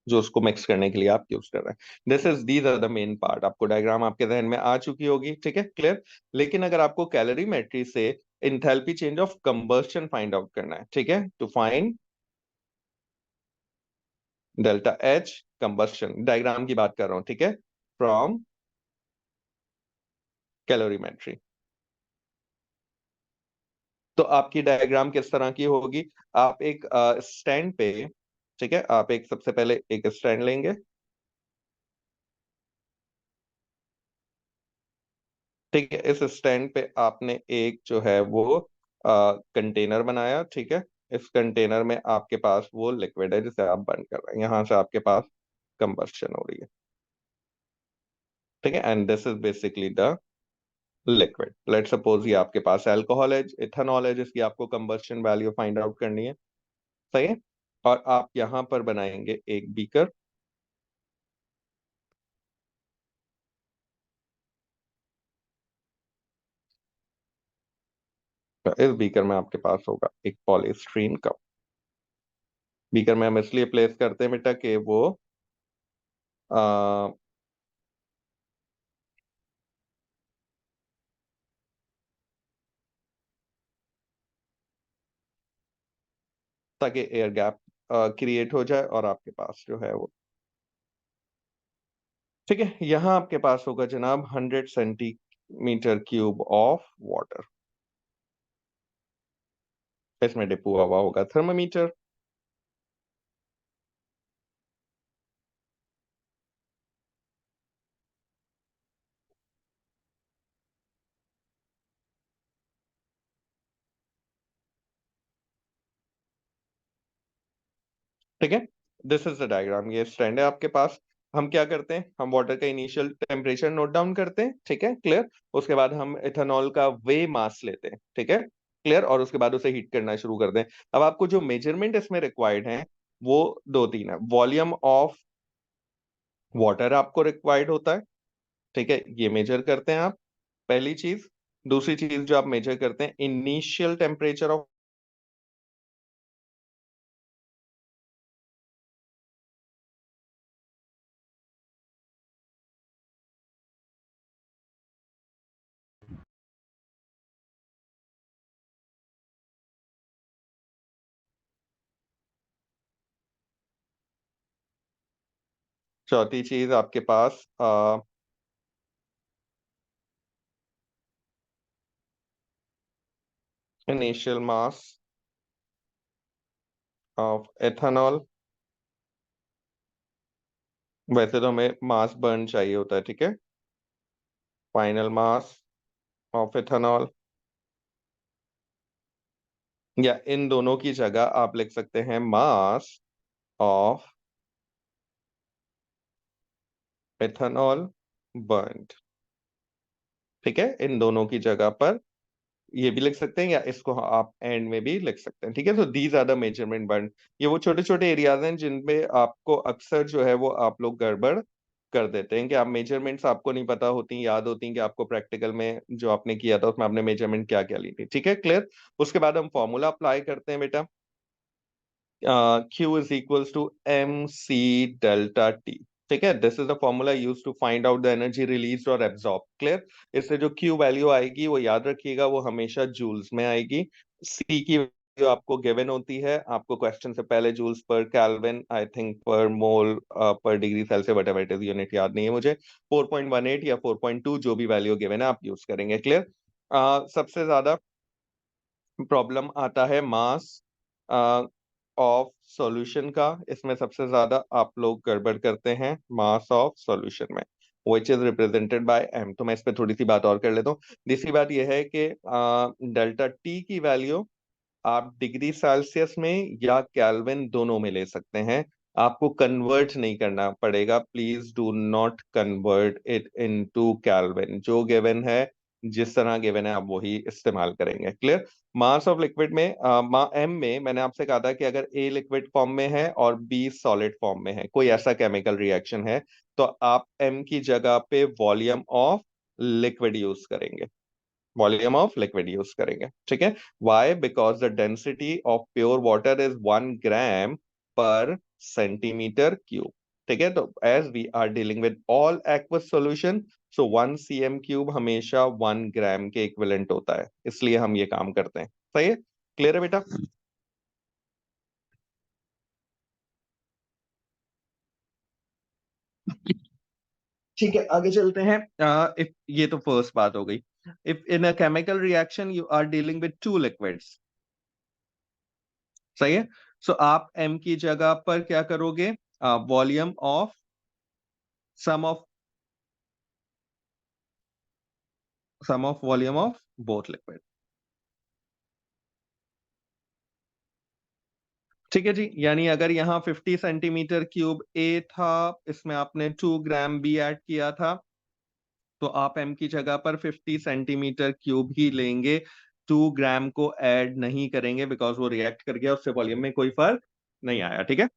जो उसको मिक्स करने के लिए आप यूज कर रहे हैं। This is these are the main part. आपको डायग्राम आपके जहन में आ चुकी होगी, ठीक है, क्लियर। लेकिन अगर आपको कैलोरीमेट्री से enthalpy change of combustion find out करना है, ठीक है, to find delta H combustion, diagram की बात कर रहा हूं, ठीक है, फ्रॉम कैलोरीमेट्री, तो आपकी डायग्राम किस तरह की होगी। आप एक स्टैंड पे, ठीक है, आप एक सबसे पहले एक स्टैंड लेंगे, ठीक है। इस स्टैंड पे आपने एक जो है वो कंटेनर बनाया, ठीक है। इस कंटेनर में आपके पास वो लिक्विड है जिसे आप बर्न कर रहे हैं, यहां से आपके पास कंबस्शन हो रही है, ठीक है। And this is basically the liquid. Let suppose ये आपके पास अल्कोहल है, इथेनॉल है, जिसकी आपको कंबस्शन वैल्यू फाइंड आउट करनी है, सही है। और आप यहां पर बनाएंगे एक बीकर, तो इस बीकर में आपके पास होगा एक पॉलीस्टीरीन कप। बीकर में हम इसलिए प्लेस करते हैं बेटा कि वो आ, ताकि एयर गैप क्रिएट हो जाए और आपके पास जो है वो, ठीक है। यहाँ आपके पास होगा जनाब 100 सेंटीमीटर क्यूब ऑफ वाटर, इसमें डिपो हुआ होगा थर्मामीटर, ठीक है। दिस इज द डायग्राम, ये स्टैंड है आपके पास। हम क्या करते हैं, हम वाटर का इनिशियल टेम्परेचर नोट डाउन करते हैं, ठीक है, क्लियर। उसके बाद हम इथेनॉल का वे मास लेते हैं, ठीक है, क्लियर, और उसके बाद उसे हीट करना शुरू कर दें। अब आपको जो मेजरमेंट इसमें रिक्वायर्ड है वो दो तीन है। वॉल्यूम ऑफ वाटर आपको रिक्वायर्ड होता है, ठीक है, ये मेजर करते हैं आप, पहली चीज। दूसरी चीज जो आप मेजर करते हैं, इनिशियल टेम्परेचर ऑफ, 4थी चीज आपके पास इनिशियल मास ऑफ एथेनॉल। वैसे तो हमें मास बर्न चाहिए होता है, ठीक है, फाइनल मास ऑफ एथेनॉल, या इन दोनों की जगह आप लिख सकते हैं मास ऑफ इथेनॉल बर्न्ड। ठीक है, इन दोनों की जगह पर ये भी लिख सकते हैं, या इसको आप एंड में भी लिख सकते हैं। ठीक है, तो these are the measurement burn. ये वो छोटे छोटे एरियाज हैं जिनपे आपको अक्सर जो है वो आप लोग गड़बड़ कर देते हैं, कि आप मेजरमेंट्स आपको नहीं पता होती, याद होती कि आपको प्रैक्टिकल में जो आपने किया था उसमें आपने मेजरमेंट क्या क्या ली थी। ठीक है, क्लियर। उसके बाद हम फॉर्मूला अप्लाई करते हैं बेटा। Q is equals to mc delta T। ठीक है, this is the formula use to find out the energy release और एब्जॉर्ब। क्लियर। इससे जो Q वैल्यू आएगी वो याद रखिएगा, वो हमेशा जूल्स में आएगी। C की वैल्यू आपको गिवन होती है, आपको क्वेश्चन से पहले joules per kelvin, I think पर मोल पर degree Celsius, what ever it is, unit याद नहीं है मुझे। 4.18 या 4.2 जो भी वैल्यू गिवन है आप यूज करेंगे। क्लियर। सबसे ज्यादा प्रॉब्लम आता है मास ऑफ सॉल्यूशन का। इसमें सबसे ज्यादा आप लोग गड़बड़ करते हैं मास ऑफ सॉल्यूशन में, which is represented by m। तो मैं इस पे थोड़ी सी बात और कर लेता हूँ। दूसरी बात यह है कि डेल्टा टी की वैल्यू आप डिग्री सेल्सियस में या केल्विन दोनों में ले सकते हैं। आपको कन्वर्ट नहीं करना पड़ेगा, please do not convert it into kelvin. जो गिवन है, जिस तरह गिवन है, आप वही इस्तेमाल करेंगे। क्लियर। मास ऑफ लिक्विड में एम में मैंने आपसे कहा था कि अगर ए लिक्विड फॉर्म में है और बी सॉलिड फॉर्म में है, कोई ऐसा केमिकल रिएक्शन है, तो आप एम की जगह पे वॉल्यूम ऑफ लिक्विड यूज करेंगे, वॉल्यूम ऑफ लिक्विड यूज करेंगे। ठीक है। Why? Because the density of pure water is 1 gram per centimetre cube. ठीक है, तो as we are dealing with all aqueous solution, so 1 cm³ हमेशा 1 ग्राम के इक्विवेलेंट होता है, इसलिए हम ये काम करते हैं। सही है, क्लियर है बेटा? ठीक है, आगे चलते हैं। इफ ये तो फर्स्ट बात हो गई। If in a chemical reaction you are dealing with two liquids, सही है, सो आप m की जगह पर क्या करोगे? Volume of sum of volume of both liquid. ठीक है जी, यानी अगर यहाँ 50 सेंटीमीटर क्यूब ए था, इसमें आपने 2 ग्राम बी ऐड किया था, तो आप m की जगह पर 50 सेंटीमीटर क्यूब ही लेंगे, 2 ग्राम को ऐड नहीं करेंगे, बिकॉज वो रिएक्ट कर गया, उससे वॉल्यूम में कोई फर्क नहीं आया। ठीक है,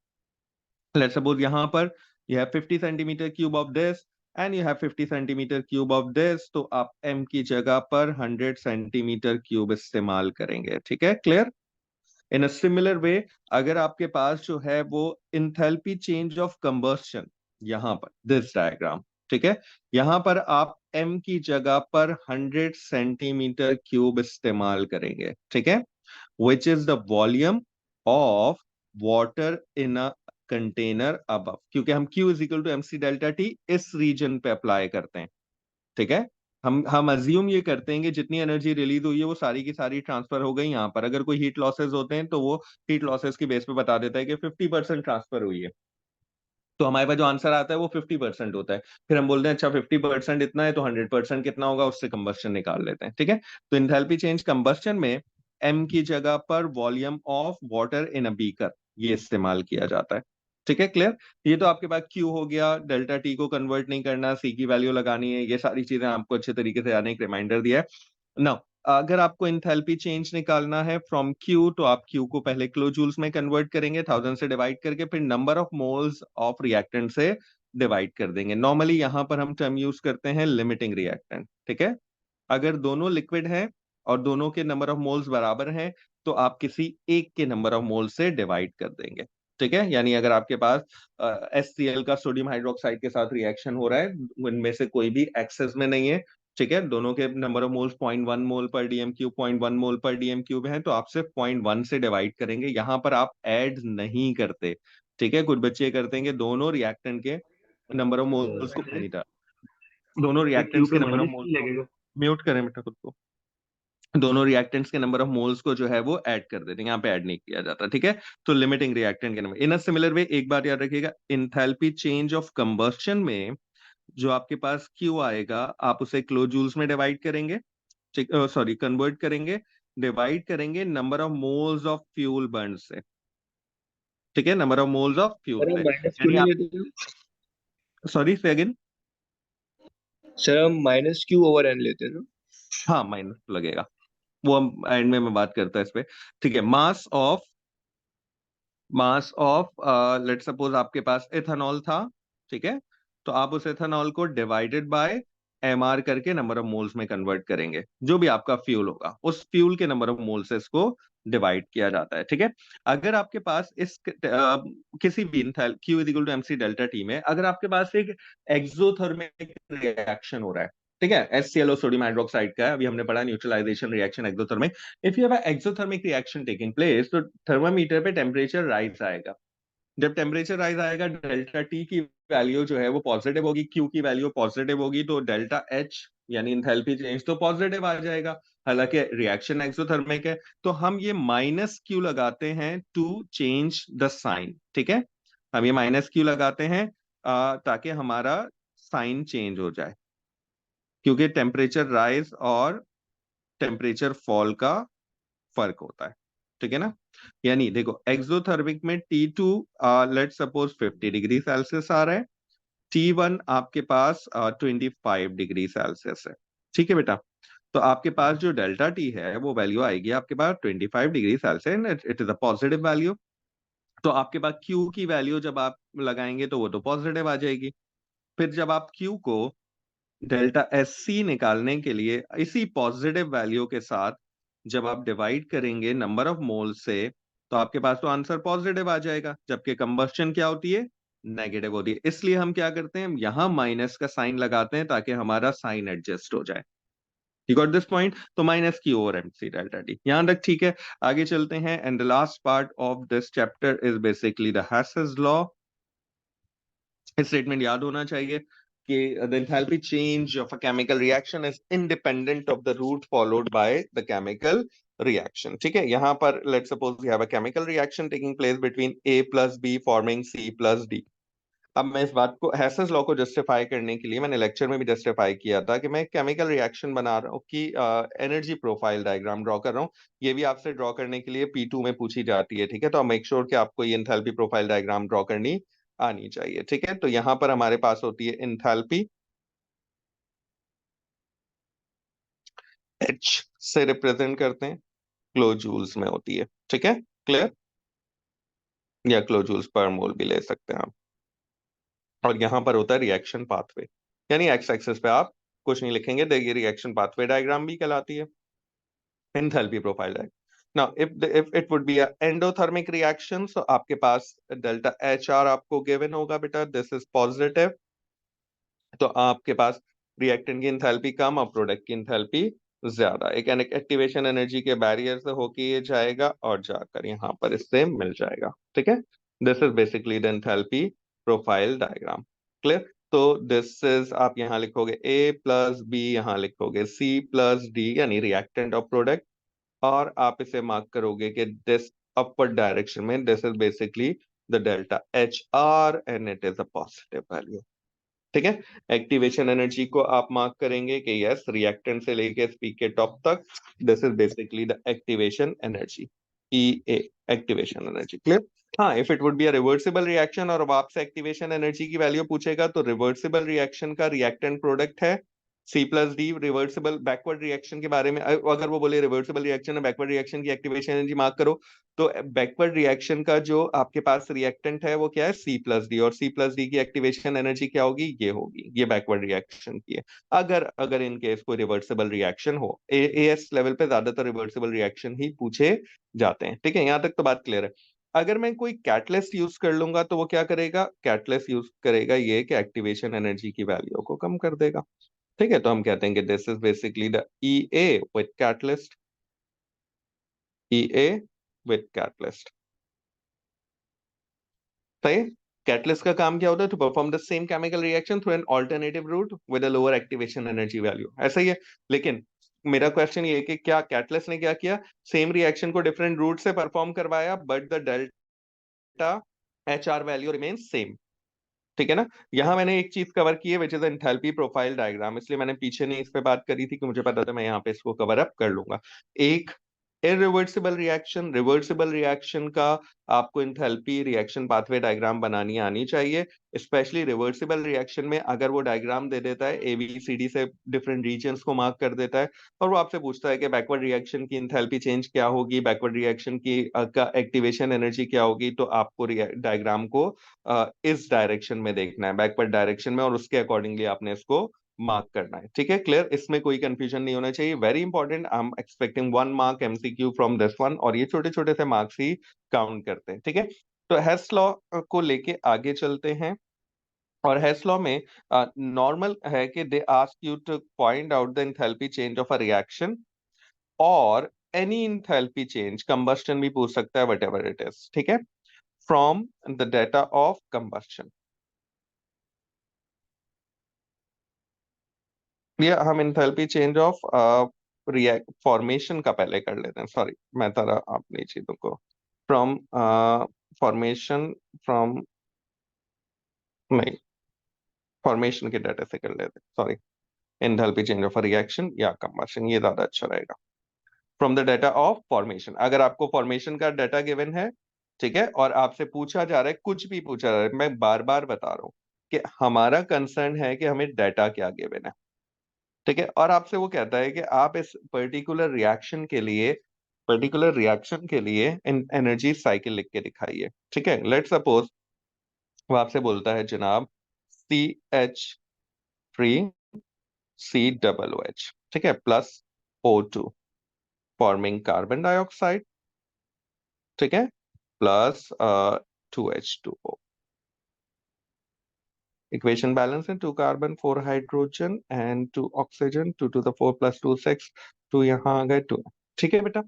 लेट्स सपोज यहाँ पर you have 50 centimetre cube of this and you have 50 centimetre cube of this, तो आप m की जगह पर 100 सेंटीमीटर क्यूब इस्तेमाल करेंगे। ठीक है, clear. In a similar way, अगर आपके पास जो है वो इंथैल्पी चेंज ऑफ कंबस्शन, यहाँ पर दिस डायग्राम, ठीक है, यहाँ पर आप m की जगह पर 100 सेंटीमीटर क्यूब इस्तेमाल करेंगे। ठीक है, which is the volume of water in a container above, क्योंकि हम Q is equal to MC delta T इस रीजन पे अप्लाई करते हैं। ठीक है, हम अज्यूम ये करते हैं कि जितनी एनर्जी रिलीज हुई है वो सारी की सारी ट्रांसफर हो गई। यहाँ पर अगर कोई हीट लॉसेस होते हैं तो वो हीट लॉसेस की बेस पे बता देता है कि 50% ट्रांसफर हुई है, तो हमारे पास जो आंसर आता है वो 50% होता है। फिर हम बोलते हैं अच्छा 50% इतना है तो 100% कितना होगा, उससे कंबस्शन निकाल लेते हैं। ठीक है, तो इंथैल्पी चेंज कंबस्शन में एम की जगह पर volume of water in a beaker ये इस्तेमाल किया जाता है। ठीक है, क्लियर। ये तो आपके पास क्यू हो गया, डेल्टा टी को कन्वर्ट नहीं करना, सी की वैल्यू लगानी है, ये सारी चीजें आपको अच्छे तरीके से आने एक रिमाइंडर दिया है। नाउ अगर आपको इंथैल्पी चेंज निकालना है फ्रॉम क्यू, तो आप क्यू को पहले किलो जूल्स में कन्वर्ट करेंगे 1000 से डिवाइड करके, फिर number of moles of reactant से डिवाइड कर देंगे। नॉर्मली यहां पर हम टर्म यूज करते हैं लिमिटिंग रिएक्टेंट। ठीक है, अगर दोनों लिक्विड हैं और दोनों के नंबर ऑफ मोल्स बराबर हैं, तो आप किसी एक के नंबर ऑफ मोल्स से डिवाइड कर देंगे। ठीक है, यानी अगर आपके पास HCl का सोडियम हाइड्रोक्साइड के साथ रिएक्शन हो रहा है, उनमें से कोई भी एक्सेस में नहीं है, ठीक है, दोनों के नंबर ऑफ मोल्स 0.1 मोल पर डीएम क्यूब, 0.1 मोल पर डीएम क्यूब है, तो आप सिर्फ 0.1 से डिवाइड करेंगे, यहां पर आप ऐड नहीं करते। ठीक है, कुछ बच्चे करते हैं कि दोनों रिएक्टेंट के नंबर ऑफ मोल्स को नहीं था, दोनों क्यू रिएक्टेंट्स पे के नंबर ऑफ माइनस मोल्स की को लगेगा। म्यूट करें बेटा खुद को, दोनों रिएक्टेंट्स के नंबर ऑफ मोल्स को जो है वो ऐड कर देते हैं, यहाँ पे ऐड नहीं किया जाता। ठीक है, तो लिमिटिंग रिएक्टेंट के नंबर इन अ सिमिलर वे, एक बात याद रखिएगा, इंथैल्पी चेंज ऑफ कंबस्शन में जो आपके पास क्यू आएगा, आप उसे किलो जूल्स में डिवाइड करेंगे, सॉरी कन्वर्ट करेंगे, डिवाइड करेंगे number of moles of fuel burn से। ठीक है, number of moles of fuel अरे से, माइनस क्यों यानी नहीं आप, लेते हो? सॉरी से अगेन, सर हम माइनस क्यू ओवर एन लेते हैं ना। हाँ, माइनस लगेगा, वो हम एंड में मैं बात करता है इस पे। ठीक है, मास ऑफ लेट सपोज आपके पास एथेनॉल था, ठीक है, तो आप उस एथेनॉल को डिवाइडेड बाय एमआर करके नंबर ऑफ मोल्स में कन्वर्ट करेंगे, जो भी आपका फ्यूल होगा उस फ्यूल के नंबर ऑफ मोल्स से इसको डिवाइड किया जाता है। ठीक है, अगर आपके पास किसी भी Q is equal to MC delta T में अगर आपके पास एक एक्सोथर्मिक रिएक्शन हो रहा है, ठीक है, HClO सोडियम हाइड्रोक्साइड का है, अभी हमने पढ़ा neutralization reaction exothermic. If you have exothermic reaction taking place, तो थर्मामीटर पे टेम्परेचर राइज आएगा। जब टेम्परेचर राइज आएगा, डेल्टा टी की वैल्यू जो है वो पॉजिटिव होगी, क्यू की वैल्यू पॉजिटिव होगी, तो डेल्टा एच यानी इंथैल्पी चेंज तो पॉजिटिव आ जाएगा। हालांकि रिएक्शन एक्सोथर्मिक है, तो हम ये माइनस क्यू लगाते हैं टू चेंज द साइन। ठीक है, हम ये माइनस क्यू लगाते हैं ताकि हमारा साइन चेंज हो जाए, क्योंकि टेम्परेचर राइज और टेम्परेचर फॉल का फर्क होता है। ठीक है ना, यानी देखो एक्सोथर्मिक में T2 let suppose 50 degree Celsius आ रहा है, T1 आपके पास 25 डिग्री सेल्सियस है। ठीक है बेटा, तो आपके पास जो डेल्टा टी है वो वैल्यू आएगी आपके पास 25 degree Celsius, it is a positive value. तो आपके पास क्यू की वैल्यू जब आप लगाएंगे तो वो तो पॉजिटिव आ जाएगी। फिर जब आप क्यू को डेल्टा एस सी निकालने के लिए इसी पॉजिटिव वैल्यू के साथ जब आप डिवाइड करेंगे नंबर ऑफ मोल से, तो आपके पास तो आंसर पॉजिटिव आ जाएगा, जबकि कंबस्शन क्या होती है, नेगेटिव होती है। इसलिए हम क्या करते हैं, यहां माइनस का साइन लगाते हैं ताकि हमारा साइन एडजस्ट हो जाए। यू गॉट दिस पॉइंट, तो माइनस की over M C delta T यहां तक ठीक है। आगे चलते हैं, and the last part of this chapter is basically the Hess's law. Statement याद होना चाहिए कि the enthalpy change of a chemical reaction is independent of the route followed by the chemical reaction। ठीक है, यहां पर let's suppose we have a chemical reaction taking place between A plus B forming C plus D। अब मैं इस बात को हैसेस law को जस्टिफाई करने के लिए मैंने लेक्चर में भी जस्टिफाई किया था कि मैं केमिकल रिएक्शन बना रहा हूँ कि एनर्जी प्रोफाइल डायग्राम ड्रॉ कर रहा हूँ। ये भी आपसे ड्रॉ करने के लिए P2 में पूछी जाती है। ठीक है, तो मेक श्योर कि आपको ये इंथैल्पी प्रोफाइल डायग्राम ड्रॉ करनी आनी चाहिए। ठीक है, तो यहाँ पर हमारे पास होती है इंथैल्पी, H से रिप्रेजेंट करते हैं, किलो जूल्स में होती है। ठीक है, क्लियर, या किलो जूल्स पर मोल भी ले सकते हैं आप। और यहाँ पर होता है रिएक्शन पाथवे, यानी एक्स एक्सिस पे आप कुछ नहीं लिखेंगे, देखिए रिएक्शन पाथवे डायग्राम भी कहलाती है enthalpy profile diagram. Now if it would be a endothermic reaction, so आपके पास डेल्टा एच आर आपको गिवन होगा बेटा, दिस इज पॉजिटिव, तो आपके पास रिएक्टेंट की एंथैल्पी कम और प्रोडक्ट की एंथैल्पी ज्यादा। एक एक्टिवेशन एनर्जी के बैरियर से होके ये जाएगा और जाकर यहाँ पर इससे मिल जाएगा। ठीक है, this is basically the enthalpy profile diagram. Clear, तो दिस इज आप यहाँ लिखोगे A प्लस बी, यहाँ लिखोगे C प्लस डी, यानी रिएक्टेंट और प्रोडक्ट, और आप इसे मार्क करोगे कि दिस अपवर्ड डायरेक्शन में this is basically the delta H are and it is a positive value. ठीक है, एक्टिवेशन एनर्जी को आप मार्क करेंगे कि यस रिएक्टेंट से लेके स्पीक के टॉप तक this is basically the activation energy, E A activation energy. Clear, हाँ, if it would be a reversible reaction और अब आपसे एक्टिवेशन एनर्जी की वैल्यू पूछेगा, तो रिवर्सिबल रिएक्शन का रिएक्टेंट प्रोडक्ट है C plus D. Reversible backward reaction के बारे में अगर वो बोले रिवर्सिबल रिएक्शन है बैकवर्ड रिएक्शन की एक्टिवेशन एनर्जी मार्क करो, तो बैकवर्ड रिएक्शन का जो आपके पास रिएक्टेंट है वो क्या है, C प्लस डी, और C प्लस डी की एक्टिवेशन एनर्जी क्या होगी, ये होगी, ये बैकवर्ड रिएक्शन की है। अगर अगर इन केस कोई रिवर्सिबल रिएक्शन हो, एएस लेवल पे ज्यादातर रिवर्सिबल रिएक्शन ही पूछे जाते हैं। ठीक है, यहाँ तक तो बात क्लियर है। अगर मैं कोई कैटलिस्ट यूज कर लूंगा तो वो क्या करेगा, कैटलिस्ट यूज करेगा ये कि एक्टिवेशन एनर्जी की वैल्यू को कम कर देगा। ठीक है, तो हम कहते हैं कि this is basically the EA with catalyst, EA with catalyst. सही, कैटलिस्ट का काम क्या होता है, to perform the same chemical reaction through an alternative route with a lower activation energy value, ऐसा ही है। लेकिन मेरा क्वेश्चन ये है कि क्या कैटलिस्ट ने क्या किया, सेम रिएक्शन को डिफरेंट रूट से परफॉर्म करवाया but the delta H R value remains same. ठीक है ना, यहां मैंने एक चीज कवर की है which is enthalpy profile diagram, इसलिए मैंने पीछे नहीं इस पे बात करी थी कि मुझे पता था मैं यहाँ पे इसको कवर अप कर लूंगा। एक इरिवर्सिबल रिएक्शन, रिवर्सिबल रिएक्शन का आपको एंथैल्पी रिएक्शन पाथवे डायग्राम बनानी आनी चाहिए। स्पेशली रिवर्सिबल रिएक्शन में अगर वो डायग्राम दे देता है, ABCD से डिफरेंट रीजन्स को मार्क कर देता है, और वो आपसे पूछता है कि बैकवर्ड रिएक्शन की एंथैल्पी चेंज क्या होगी, बैकवर्ड रिएक्शन की का एक्टिवेशन एनर्जी क्या होगी, तो आपको डायग्राम को इस डायरेक्शन में देखना है, बैकवर्ड डायरेक्शन में, और उसके अकॉर्डिंगली आपने इसको मार्क करना है। ठीक है, क्लियर? इसमें कोई कंफ्यूजन नहीं होना चाहिए। Very important, I am expecting 1 mark MCQ from this one, और ये छोटे छोटे से मार्क्स ही काउंट करते हैं। ठीक है, तो हेस लॉ को लेके आगे चलते हैं। और हेस लॉ में नॉर्मल है कि they ask you two point out the enthalpy change of a reaction और एनी एंथैल्पी चेंज, कंबस्टन भी पूछ सकता है, वट एवर इट इज। ठीक है, from the data of combustion. ये हम enthalpy change of react formation का पहले कर लेते हैं। सॉरी, मैं तरह अपनी चीजों को फ्रॉम फॉर्मेशन, फ्रॉम, नहीं, फॉर्मेशन के डाटा से कर लेते हैं। Sorry, enthalpy change of reaction या कंबशन, ये ज्यादा अच्छा रहेगा। From the data of formation, अगर आपको फॉर्मेशन का डाटा गिवन है, ठीक है, और आपसे पूछा जा रहा है, कुछ भी पूछा जा रहा है, मैं बार बार बता रहा हूँ कि हमारा कंसर्न है कि हमें डाटा क्या गिवन है। ठीक है, और आपसे वो कहता है कि आप इस पर्टिकुलर रिएक्शन के लिए एनर्जी साइकिल लिख के दिखाइए। ठीक है, लेट सपोज वो आपसे बोलता है जनाब CH3COOH, ठीक है, plus O2 forming carbon dioxide, ठीक है, प्लस 2H2O। इक्वेशन बैलेंस है, 2 carbon 4 hydrogen and 2 oxygen, 2 to the 4 plus 2 6, 2 यहाँ आ गए 2। ठीक है बेटा,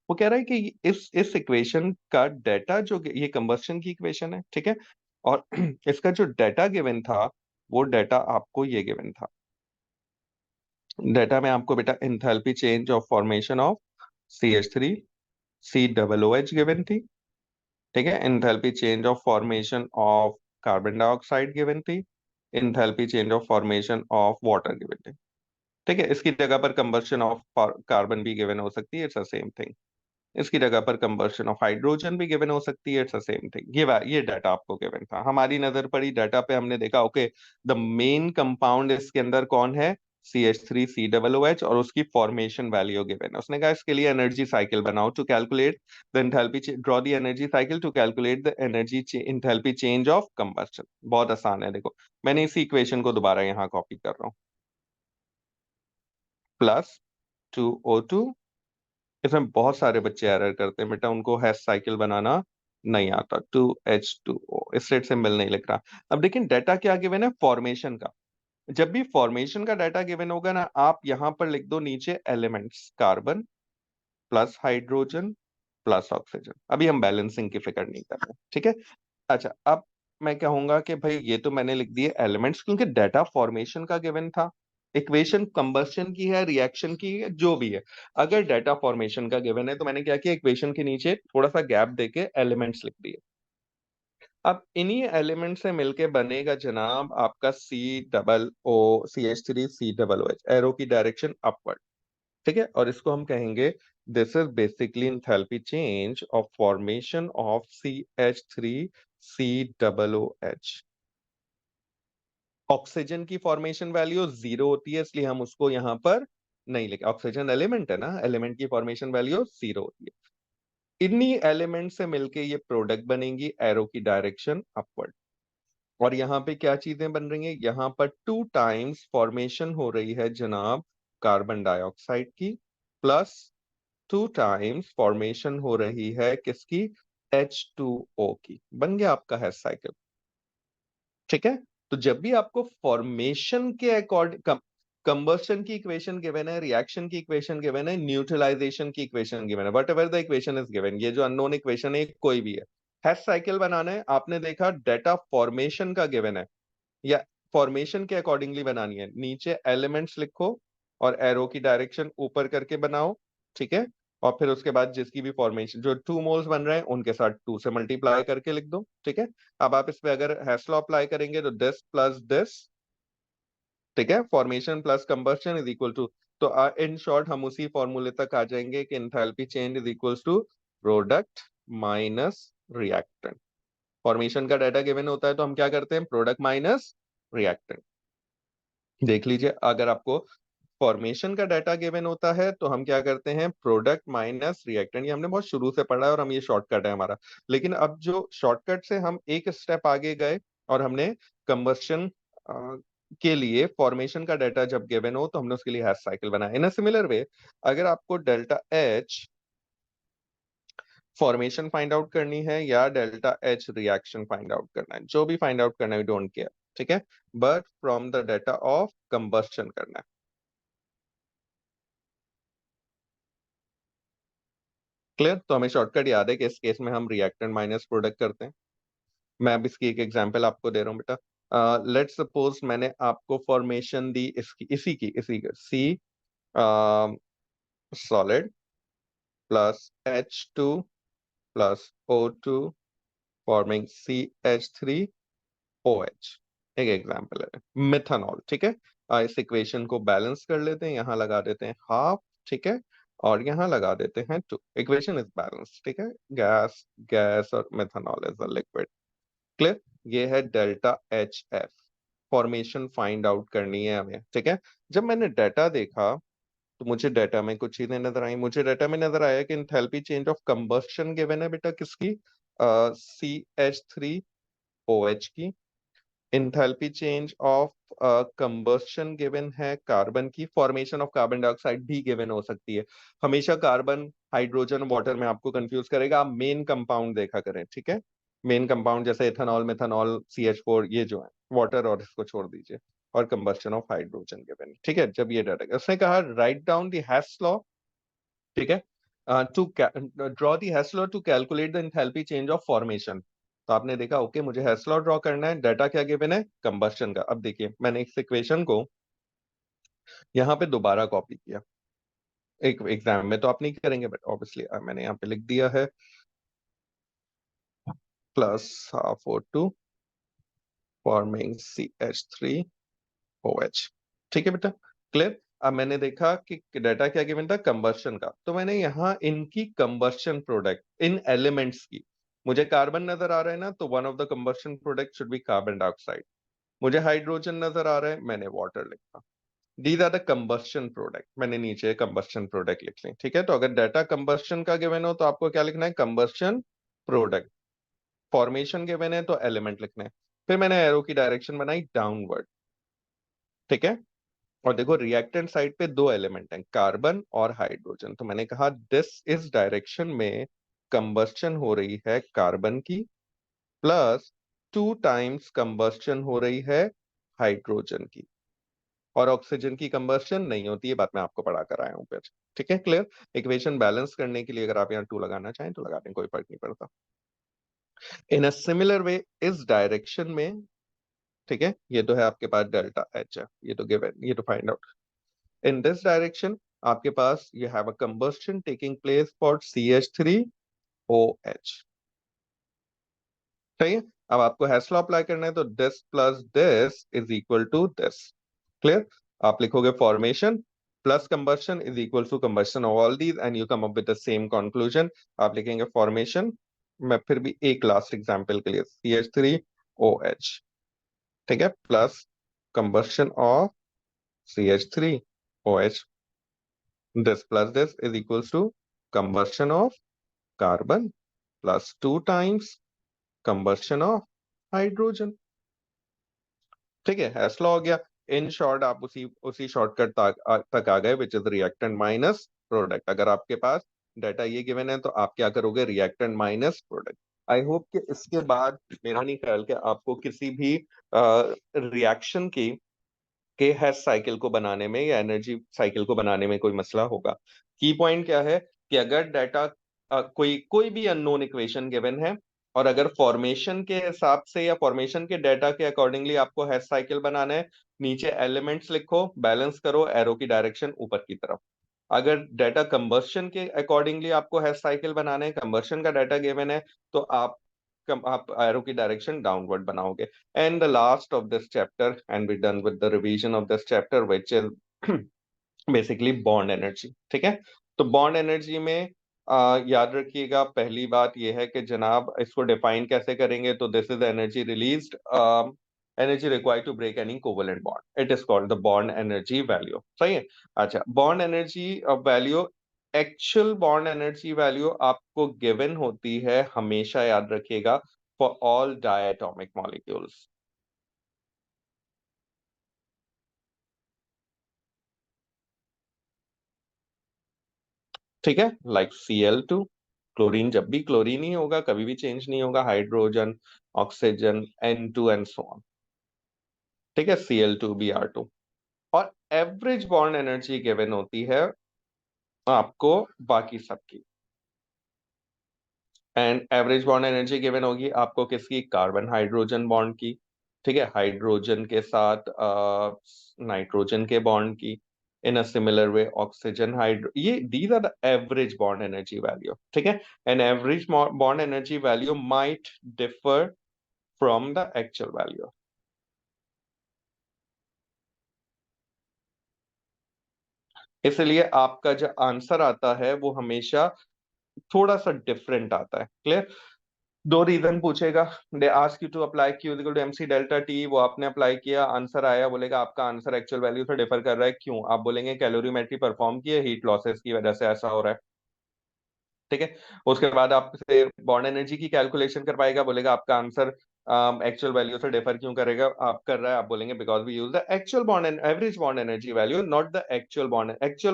वो कह रहा है कि इस इक्वेशन का डाटा जो ये कंबस्शन की इक्वेशन है, ठीक है, और इसका जो डाटा गिवन था, वो डाटा आपको ये गिवन था। डाटा में आपको बेटा enthalpy change of formation of CH3COOH given थी। ठीक है, enthalpy change of formation of carbon dioxide given थी, enthalpy change of formation of water given थी। ठीक है, इसकी जगह पर कंबस्शन ऑफ कार्बन भी गिवन हो सकती है, इट्स अ सेम थिंग। इसकी जगह पर कंबस्शन ऑफ हाइड्रोजन भी गिवन हो सकती है, इट्स अ सेम थिंग। ये डाटा आपको गिवन था, हमारी नजर पड़ी डाटा पे, हमने देखा ओके द मेन कंपाउंड इसके अंदर कौन है, CH3COOH, और उसकी फॉर्मेशन वैल्यू गिवन है। उसने कहा इसके लिए एनर्जी साइकिल बनाओ to calculate the enthalpy, draw the energy cycle to calculate the energy enthalpy change of combustion. बहुत आसान है, देखो मैंने इसी इक्वेशन को दोबारा यहाँ कॉपी कर रहा हूँ, प्लस 2O2। इसमें बहुत सारे बच्चे एरर करते हैं बेटा, उनको हैश साइकिल बनाना नहीं आता। 2H2O, इस रेट सिंबल नहीं लिख रहा। अब देखिए डाटा क्या गिवन है, फॉर्मेशन का। जब भी फॉर्मेशन का डाटा गिवन होगा ना, आप यहां पर लिख दो नीचे elements, carbon plus hydrogen plus oxygen. अभी हम बैलेंसिंग की फिक्र नहीं कर रहे, ठीक है। अच्छा, अब मैं कहूंगा कि भाई ये तो मैंने लिख दिए एलिमेंट्स, क्योंकि डाटा फॉर्मेशन का गिवन था। इक्वेशन कंबस्शन की है, रिएक्शन की है, जो भी है, अगर डाटा फॉर्मेशन का गिवन है तो मैंने क्या किया, इक्वेशन के नीचे थोड़ा सा गैप देके एलिमेंट्स लिख दिए। अब इन्हीं एलिमेंट से मिलके बनेगा जनाब आपका COO CH3COOH, एरो की डायरेक्शन अपवर्ड। ठीक है, और इसको हम कहेंगे this is basically enthalpy change of formation of CH3COOH। Oxygen की फॉर्मेशन वैल्यू 0 होती है, इसलिए हम उसको यहाँ पर नहीं लिखे, ऑक्सीजन एलिमेंट है ना, एलिमेंट की फॉर्मेशन वैल्यू 0 होती है। इन्हीं एलिमेंट से मिलके ये प्रोडक्ट बनेगी, एरो की डायरेक्शन अपवर्ड। और यहाँ पे क्या चीजें बन रही हैं, यहाँ पर 2 टाइम्स फॉर्मेशन हो रही है जनाब कार्बन डाइऑक्साइड की, प्लस 2 टाइम्स फॉर्मेशन हो रही है किसकी, H2O की। बन गया आपका है साइकिल। ठीक है, तो जब भी आपको फॉर्मेशन के अकॉर्डिंग कंबस्शन की इक्वेशन गिवन है, रिएक्शन की इक्वेशन गिवन है, न्यूट्रलाइजेशन की इक्वेशन गिवन है, what ever the equation is given, ये जो अननोन इक्वेशन है कोई भी है, हैश साइकिल बनाना है, आपने देखा डाटा फॉर्मेशन का गिवन है या फॉर्मेशन के अकॉर्डिंगली बनानी है, नीचे एलिमेंट्स लिखो और एरो की डायरेक्शन ऊपर करके बनाओ। ठीक है, और फिर उसके बाद जिसकी भी फॉर्मेशन, जो 2 मोल्स बन रहे हैं उनके साथ 2 से मल्टीप्लाई करके लिख दो। ठीक है, अब आप इस पे अगर हैश लॉ अप्लाई करेंगे तो दिस प्लस दिस, ठीक है, formation plus combustion is equal to तो इन शॉर्ट हम उसी फॉर्मूले तक आ जाएंगे कि enthalpy change is equals to product minus reactant. Formation का डाटा गिवन होता है तो हम क्या करते हैं, प्रोडक्ट माइनस रिएक्टेंट। देख लीजिए, अगर आपको फॉर्मेशन का डाटा गिवन होता है तो हम क्या करते हैं, प्रोडक्ट माइनस रिएक्टेंट। ये हमने बहुत शुरू से पढ़ा है और हम ये शॉर्टकट है हमारा। लेकिन अब जो शॉर्टकट से हम एक स्टेप आगे गए और हमने कंबस्शन के लिए फॉर्मेशन का डाटा जब गिवन हो तो हमने उसके लिए हैश साइकिल बनाया। इन अ सिमिलर वे, अगर आपको delta H formation find out करनी है या delta H reaction find out करना है, जो भी फाइंड आउट करना है, वी डोंट केयर, ठीक है, but from the data of combustion करना है। क्लियर? तो हमें शॉर्टकट याद है कि इस केस में हम रिएक्टेंट माइनस प्रोडक्ट करते हैं। मैं अब इसकी एक एग्जांपल आपको दे रहा हूँ बेटा। लेट्स सपोज मैंने आपको फॉर्मेशन दी इसकी, इसी की C solid plus H2 plus O2 forming CH3OH। एक एग्जांपल है मिथानॉल, ठीक है। इस इक्वेशन को बैलेंस कर लेते हैं, यहाँ लगा देते हैं हाफ, ठीक है, और यहाँ लगा देते हैं 2। इक्वेशन इज बैलेंस, ठीक है। गैस गैस और methanol is a liquid. Clear? ये है delta H F. Formation find out करनी है हमें, ठीक है। जब मैंने डाटा देखा तो मुझे डाटा में कुछ चीजें नजर आई। मुझे डाटा में नजर आया कि enthalpy change of combustion given है बेटा किसकी, CH3OH की। Enthalpy change of combustion given है कार्बन की। फॉर्मेशन ऑफ कार्बन डाइऑक्साइड भी गिवन हो सकती है। हमेशा कार्बन हाइड्रोजन वाटर में आपको कंफ्यूज करेगा, आप मेन कंपाउंड देखा करें, ठीक है। मेन कंपाउंड जैसे इथेनॉल, मिथानॉल, CH4, ये जो है वाटर, और इसको छोड़ दीजिए, और कंबस्शन ऑफ हाइड्रोजन गिवन, ठीक है। जब ये डाटा उसने कहा write down the Hess law, ठीक है, to draw the Hess law to calculate the enthalpy change of formation. तो आपने देखा ओके, मुझे हैश लॉ ड्रॉ करना है, डाटा क्या गिवन है, कंबस्शन का। अब देखिए, मैंने इस इक्वेशन को यहाँ पे दोबारा कॉपी किया। एक एग्जाम में तो आप नहीं करेंगे, बट ऑब्वियसली मैंने यहाँ पे लिख दिया है plus half O2 forming CH3OH, ठीक है बेटा। क्लियर? अब मैंने देखा कि डाटा क्या गिवन था, कंबस्शन का, तो मैंने यहाँ इनकी कंबस्शन प्रोडक्ट इन एलिमेंट्स की, मुझे कार्बन नजर आ रहा है ना, तो one of the combustion product should be carbon dioxide. मुझे हाइड्रोजन नजर आ रहा है, मैंने वाटर लिखा। These are the combustion product, मैंने नीचे कंबस्शन प्रोडक्ट लिख ली, ठीक है। तो अगर डाटा कंबस्शन का गिवन हो तो आपको क्या लिखना है, कंबस्शन प्रोडक्ट। फॉर्मेशन गिवन है तो एलिमेंट लिखना है। फिर मैंने एरो की डायरेक्शन बनाई डाउनवर्ड, ठीक है। और देखो, रिएक्टेंट साइड पे दो एलिमेंट हैं, कार्बन और हाइड्रोजन, तो मैंने कहा दिस इस डायरेक्शन में कंबस्शन हो रही है कार्बन की, प्लस 2 टाइम्स कंबस्शन हो रही है हाइड्रोजन की। और ऑक्सीजन की कंबस्शन नहीं होती है, बात मैं आपको पढ़ा कर आया हूँ फिर, ठीक है। क्लियर? इक्वेशन बैलेंस करने के लिए अगर आप यहाँ 2 लगाना चाहें तो लगा दें, कोई फर्क नहीं पड़ता। इन अ सिमिलर वे, इस डायरेक्शन में, ठीक है, ये तो है आपके पास डेल्टा एच है, ये तो गिवन, ये तो find out. In this direction आपके पास you have a combustion taking place for CH3OH, ठीक है। अब आपको हैश लॉ अप्लाई करना है, तो this plus this is equal to this. Clear? आप लिखोगे formation plus combustion is equal to combustion of all these and you come up with the same conclusion. आप लिखेंगे फॉर्मेशन, मैं फिर भी एक लास्ट एग्जांपल के लिए, CH3OH, ठीक है, plus combustion of CH3OH, this plus this is equals to combustion of carbon plus 2 times combustion of hydrogen, ठीक है। हैसला हो गया। इन शॉर्ट आप उसी उसी शॉर्टकट तक आ गए, which is reactant minus product. अगर आपके पास डाटा ये गिवन है तो आप क्या करोगे, reactant minus product. I hope कि इसके बाद मेरा नहीं ख्याल कि आपको किसी भी रिएक्शन की के हैश साइकिल को बनाने में या एनर्जी साइकिल को बनाने में कोई मसला होगा। की पॉइंट क्या है कि अगर डाटा कोई कोई भी अननोन इक्वेशन गिवन है, और अगर फॉर्मेशन के हिसाब से या फॉर्मेशन के डाटा के अकॉर्डिंगली आपको हैश साइकिल बनाना है, नीचे एलिमेंट्स लिखो, बैलेंस करो, एरो की डायरेक्शन ऊपर की तरफ। अगर डाटा कंबस्शन के अकॉर्डिंगली आपको हैश साइकिल बनाना है, कंबस्शन का डाटा गिवन है, तो आप एरो की डायरेक्शन डाउनवर्ड बनाओगे। And the last of this chapter, and we're done with the revision of this chapter, which is basically bond energy. ठीक है। तो बॉन्ड एनर्जी में याद रखिएगा, पहली बात यह है कि जनाब इसको डिफाइन कैसे करेंगे, तो this is energy released, energy required to break any covalent bond, it is called the bond energy value. सही है। अच्छा, bond energy value, actual bond energy value आपको गिवन होती है, हमेशा याद रखिएगा, फॉर ऑल डायटोमिक मॉलिक्यूल्स। ठीक है, लाइक Cl2, क्लोरीन जब भी क्लोरीन ही होगा, कभी भी चेंज नहीं होगा, hydrogen, oxygen, N2 and so on. ठीक है, Cl2Br2। और एवरेज बॉन्ड एनर्जी गिवन होती है आपको बाकी सबकी। And average bond energy given होगी आपको किसकी? कार्बन हाइड्रोजन बॉन्ड की। ठीक है, हाइड्रोजन के साथ नाइट्रोजन के बॉन्ड की। In a similar way oxygen hydro, ये these are the average bond energy value. ठीक है। An average bond energy value might differ from the actual value. इसलिए आपका जो आंसर आता है वो हमेशा थोड़ा सा डिफरेंट आता है। क्लियर? दो रीजन पूछेगा, they ask you to apply Q equal to MC delta T, वो आपने अप्लाई किया, आंसर आया, बोलेगा आपका आंसर एक्चुअल वैल्यू से डिफर कर रहा है, क्यों? आप बोलेंगे कैलोरीमेट्री परफॉर्म की है, हीट लॉसेस की वजह से ऐसा हो रहा है। ठीक है। उसके बाद आपसे बॉन्ड एनर्जी की कैलकुलेशन कर पाएगा, बोलेगा आपका आंसर एक्चुअल वैल्यू से डिफर क्यों करेगा, आप कर रहा है, आप बोलेंगे because we use the actual bond and average bond energy value, not the actual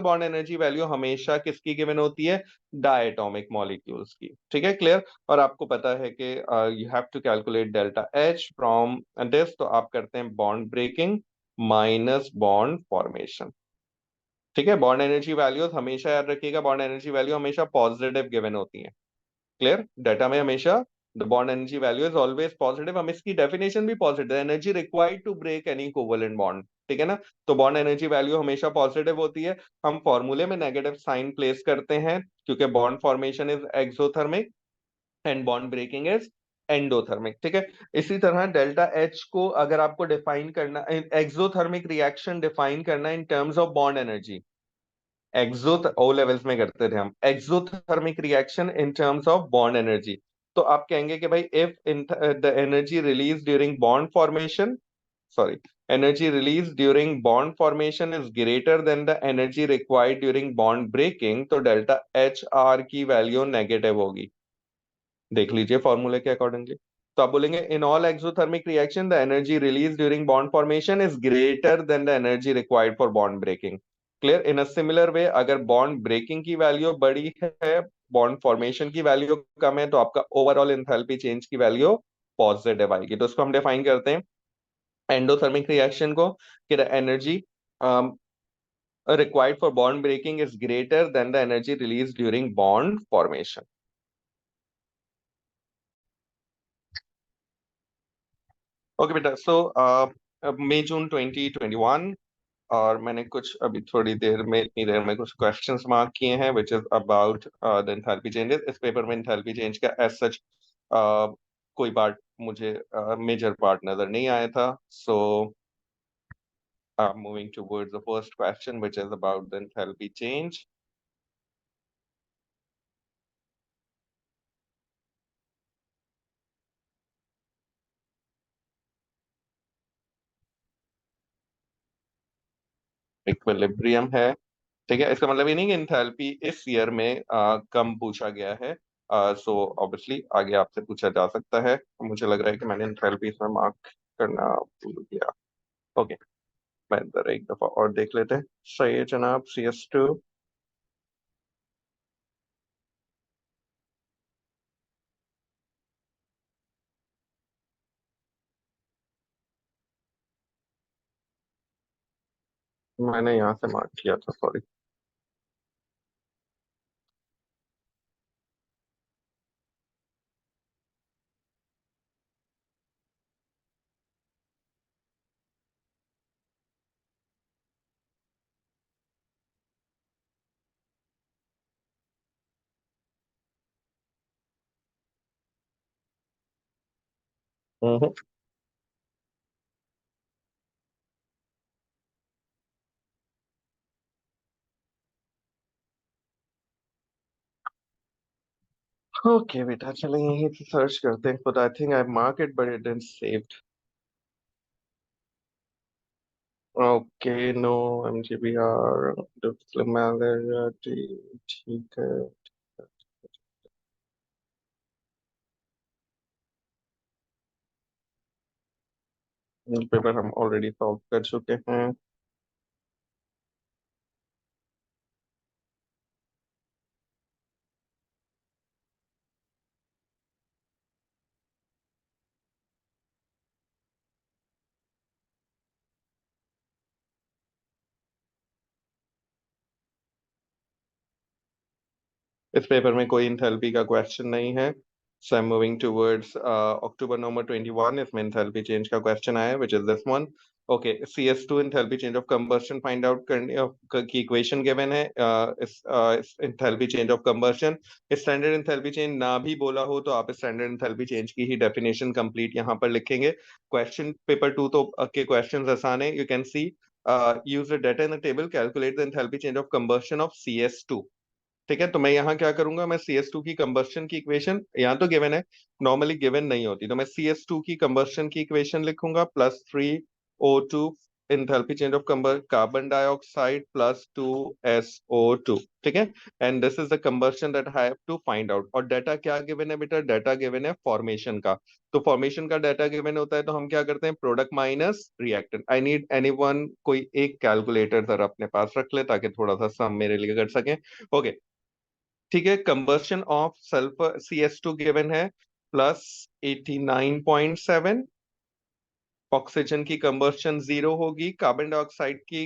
bond energy value हमेशा किसकी गिवन होती है? डायटोमिक मॉलिक्यूल्स की। ठीक है, क्लियर? और आपको पता है कि you have to calculate delta H from this, तो आप करते हैं bond breaking minus bond formation. ठीक है, बॉन्ड एनर्जी वैल्यूज हमेशा याद रखिएगा, बॉन्ड एनर्जी वैल्यू हमेशा पॉजिटिव गिवन होती है। क्लियर? डाटा में हमेशा the bond energy value is always positive, हम इसकी डेफिनेशन भी positive, energy required to break any covalent bond. ठीक है ना? तो बॉन्ड एनर्जी वैल्यू हमेशा पॉजिटिव होती है। हम फॉर्मूले में नेगेटिव साइन प्लेस करते हैं क्योंकि bond formation is exothermic and bond breaking is endothermic. ठीक है। इसी तरह डेल्टा एच को अगर आपको डिफाइन करना, एक्सोथर्मिक रिएक्शन डिफाइन करना in terms of bond energy, exo O levels में करते थे हम, exothermic reaction in terms of bond energy, तो आप कहेंगे कि भाई if in the energy release during bond formation, sorry, energy release during bond formation is greater than the energy required during bond breaking, तो डेल्टा एच आर की value negative होगी। देख लीजिए फॉर्मूले के अकॉर्डिंगली। तो आप बोलेंगे in all exothermic reaction the energy release during bond formation is greater than the energy required for bond breaking. Clear? In a similar way अगर बॉन्ड ब्रेकिंग की वैल्यू बड़ी है, बॉन्ड फॉर्मेशन की वैल्यू कम है, तो आपका ओवरऑल एंथैल्पी चेंज की वैल्यू पॉजिटिव आएगी। तो उसको हम डिफाइन करते हैं एंडोथर्मिक रिएक्शन को, कि the energy required for bond breaking is greater than the energy released during bond formation. Okay बेटा, सो मई जून 2021, और मैंने कुछ अभी थोड़ी देर में, इतनी देर में कुछ क्वेश्चंस मार्क किए हैं which is about the enthalpy changes. इस पेपर में एंथैल्पी चेंज का एज सच कोई पार्ट मुझे मेजर पार्ट नजर नहीं आया था। So moving towards the first question which is about the enthalpy change. Equilibrium है। ठीक है, इसका मतलब ये नहीं कि एंथैल्पी इस ईयर में कम पूछा गया है। सो ऑब्वियसली आगे आपसे पूछा जा सकता है, मुझे लग रहा है कि मैंने एंथैल्पी इसमें मार्क करना भूल गया। ओके, मैं इधर एक दफा और देख लेते हैं। सही है जनाब, CS2। मैंने यहाँ से मार्क किया था, सॉरी। हम्म। ओके बेटा, चलो यहीं से सर्च करते हैं, but I think I mark it but it didn't saved. Okay, no MGBR malaria, ठीक है। पेपर हम ऑलरेडी सॉल्व कर चुके हैं। इस पेपर में कोई इंथैल्पी का क्वेश्चन नहीं है। So I am moving towards October number 21। इसमें इंथैल्पी चेंज का क्वेश्चन आया, which is this one. Okay, CS2 enthalpy change of combustion find out करने की इक्वेशन गिवन है। इस enthalpy change of combustion, standard enthalpy change ना भी बोला हो तो आप स्टैंडर्ड इंथैल्पी चेंज की ही डेफिनेशन कंप्लीट यहाँ पर लिखेंगे। क्वेश्चन पेपर 2 तो के क्वेश्चंस आसान है। You can C use the data in the table, calculate the enthalpy change of combustion of CS2। ठीक है, तो मैं यहाँ क्या करूंगा, मैं CS2 की कंबशन की इक्वेशन, यहाँ तो गिवन है, नॉर्मली गिवन नहीं होती, तो मैं CS2 की कंबशन की इक्वेशन लिखूंगा, +3O2 enthalpy change of carbon dioxide +2SO2। ठीक है, and this is the combustion that I have to find out. और डाटा क्या गिवन है बेटा, डाटा गिवन है फॉर्मेशन का। तो फॉर्मेशन का डाटा गिवन होता है तो हम क्या करते हैं, product minus reactant. I need anyone, कोई एक कैलकुलेटर जरा अपने पास रख ले ताकि थोड़ा सा सम मेरे लिए कर सके। ओके, ठीक है, combustion of sulphur CS2 given है +89.7। ऑक्सीजन की कंबशन 0 होगी। कार्बन डाइऑक्साइड की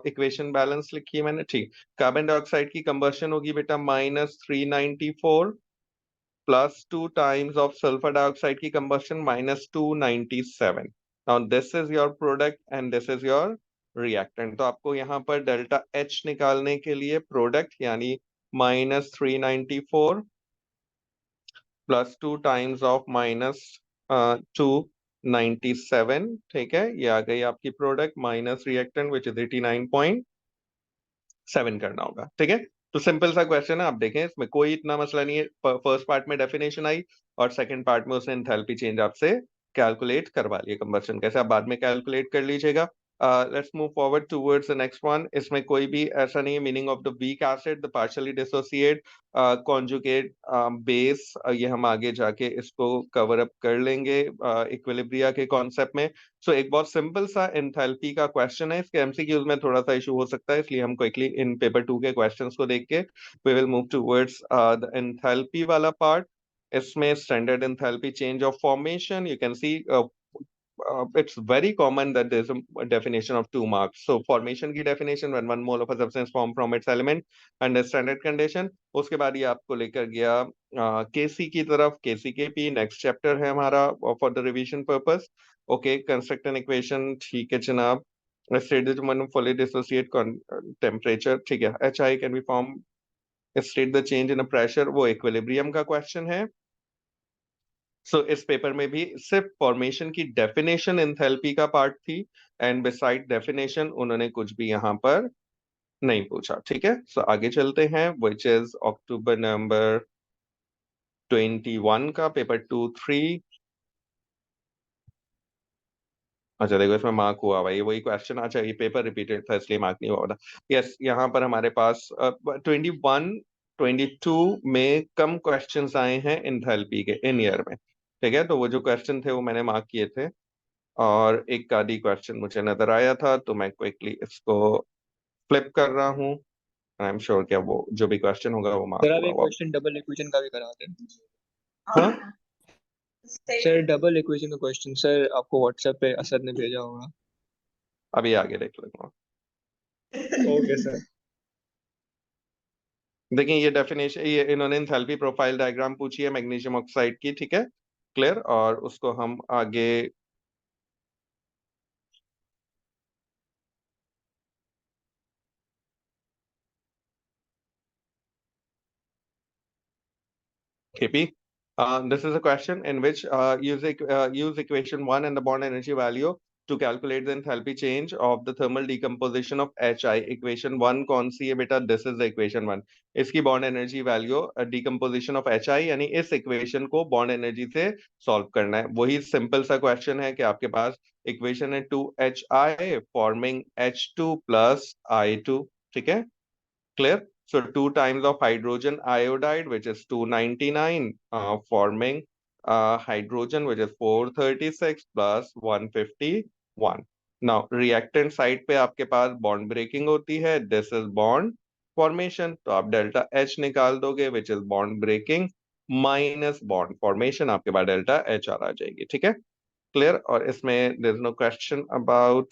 इक्वेशन बैलेंस लिखी है मैंने, ठीक। कार्बन डाइऑक्साइड की कंबशन होगी बेटा -394, +2 टाइम्स ऑफ सल्फर डाइऑक्साइड की combustion -297। Now this is your product and this is your reactant. तो आपको यहाँ पर डेल्टा H निकालने के लिए प्रोडक्ट यानी -394 +2 टाइम्स ऑफ -297। ठीक है, ये आ गई आपकी product minus reactant which is 89.7 करना होगा। ठीक है, तो सिंपल सा क्वेश्चन है, आप देखें इसमें कोई इतना मसला नहीं है। फर्स्ट पार्ट में डेफिनेशन आई और सेकंड पार्ट में उसने एंथैल्पी चेंज आपसे कैलकुलेट करवा लिया। कंबशन कैसे आप बाद में कैलकुलेट कर लीजिएगा। Let's move forward towards the next one. इसमें कोई भी ऐसा नहीं है, meaning of the weak acid, the partially dissociate conjugate base, ये हम आगे जाके इसको कवर अप कर लेंगे इक्विलिब्रिया के कॉन्सेप्ट में। सो एक बहुत सिंपल सा एंथैल्पी का क्वेश्चन है, इसके MCQs में थोड़ा सा इशू हो सकता है, इसलिए हम क्विकली इन पेपर 2 के क्वेश्चंस को देख के we will move towards the enthalpy वाला पार्ट। इसमें standard enthalpy change of formation, you can see it's very common that there's a definition of 2 marks. So formation की definition, when 1 mole of a substance formed from its element under standard condition। उसके बाद ये आपको लेकर गया KC की तरफ, KCKP next chapter है हमारा for the revision purpose. Okay, construct an equation, ठीक है जनाब। State the fully dissociate temperature, ठीक है। HI can be formed, state the change in a pressure, वो इक्विलिब्रियम का क्वेश्चन है। इस पेपर में भी सिर्फ फॉर्मेशन की डेफिनेशन एंथैल्पी का पार्ट थी, एंड बिसाइड डेफिनेशन उन्होंने कुछ भी यहाँ पर नहीं पूछा। ठीक है, आगे चलते हैं, विच इज अक्टूबर नंबर 21 का पेपर 2-3। अच्छा देखो, इसमें मार्क हुआ भाई, वही क्वेश्चन। अच्छा, ये पेपर रिपीटेड था इसलिए मार्क नहीं हुआ था। यस, यहाँ पर हमारे पास 21-22 में कम क्वेश्चंस आए हैं एंथैल्पी के इन ईयर में। ठीक है, तो वो जो क्वेश्चन थे वो मैंने मार्क किए थे, और एक आधी क्वेश्चन मुझे नजर आया था तो मैं क्विकली इसको फ्लिप कर रहा हूँ। आई एम श्योर क्या वो जो भी क्वेश्चन होगा वो मार्क सर आप हुआ एक होगा। क्वेश्चन डबल इक्वेशन का भी करा दें। हाँ, सर डबल इक्वेशन का क्वेश्चन सर आपको व्हाट्सएप पे असद ने भेजा होगा। अभी आगे देख लेंगे। Okay sir. देखिए, ये डेफिनेशन, ये इन्होंने एंथैल्पी प्रोफाइल डायग्राम पूछी है मैग्नीशियम ऑक्साइड की। ठीक है, क्लियर, और उसको हम आगे KP. This is a question in which use equation 1 and the bond energy value to calculate the enthalpy change of the thermal decomposition of HI. Equation 1 कौन सी है बेटा? This is the equation 1. इसकी bond energy value decomposition of HI, यानी इस equation को bond energy से solve करना है. वही सिंपल सा क्वेश्चन है कि आपके पास इक्वेशन है 2HI forming H2 plus I2. ठीक है, clear? So 2 times of hydrogen iodide, which is 299, forming hydrogen, which is 436 plus 151. Now reactant side पे आपके पास bond breaking होती है. This is bond formation. तो आप delta H निकाल दोगे, which is bond breaking minus bond formation. आपके पास delta HR आ जाएगी. ठीक है, clear? और इसमें there is no question about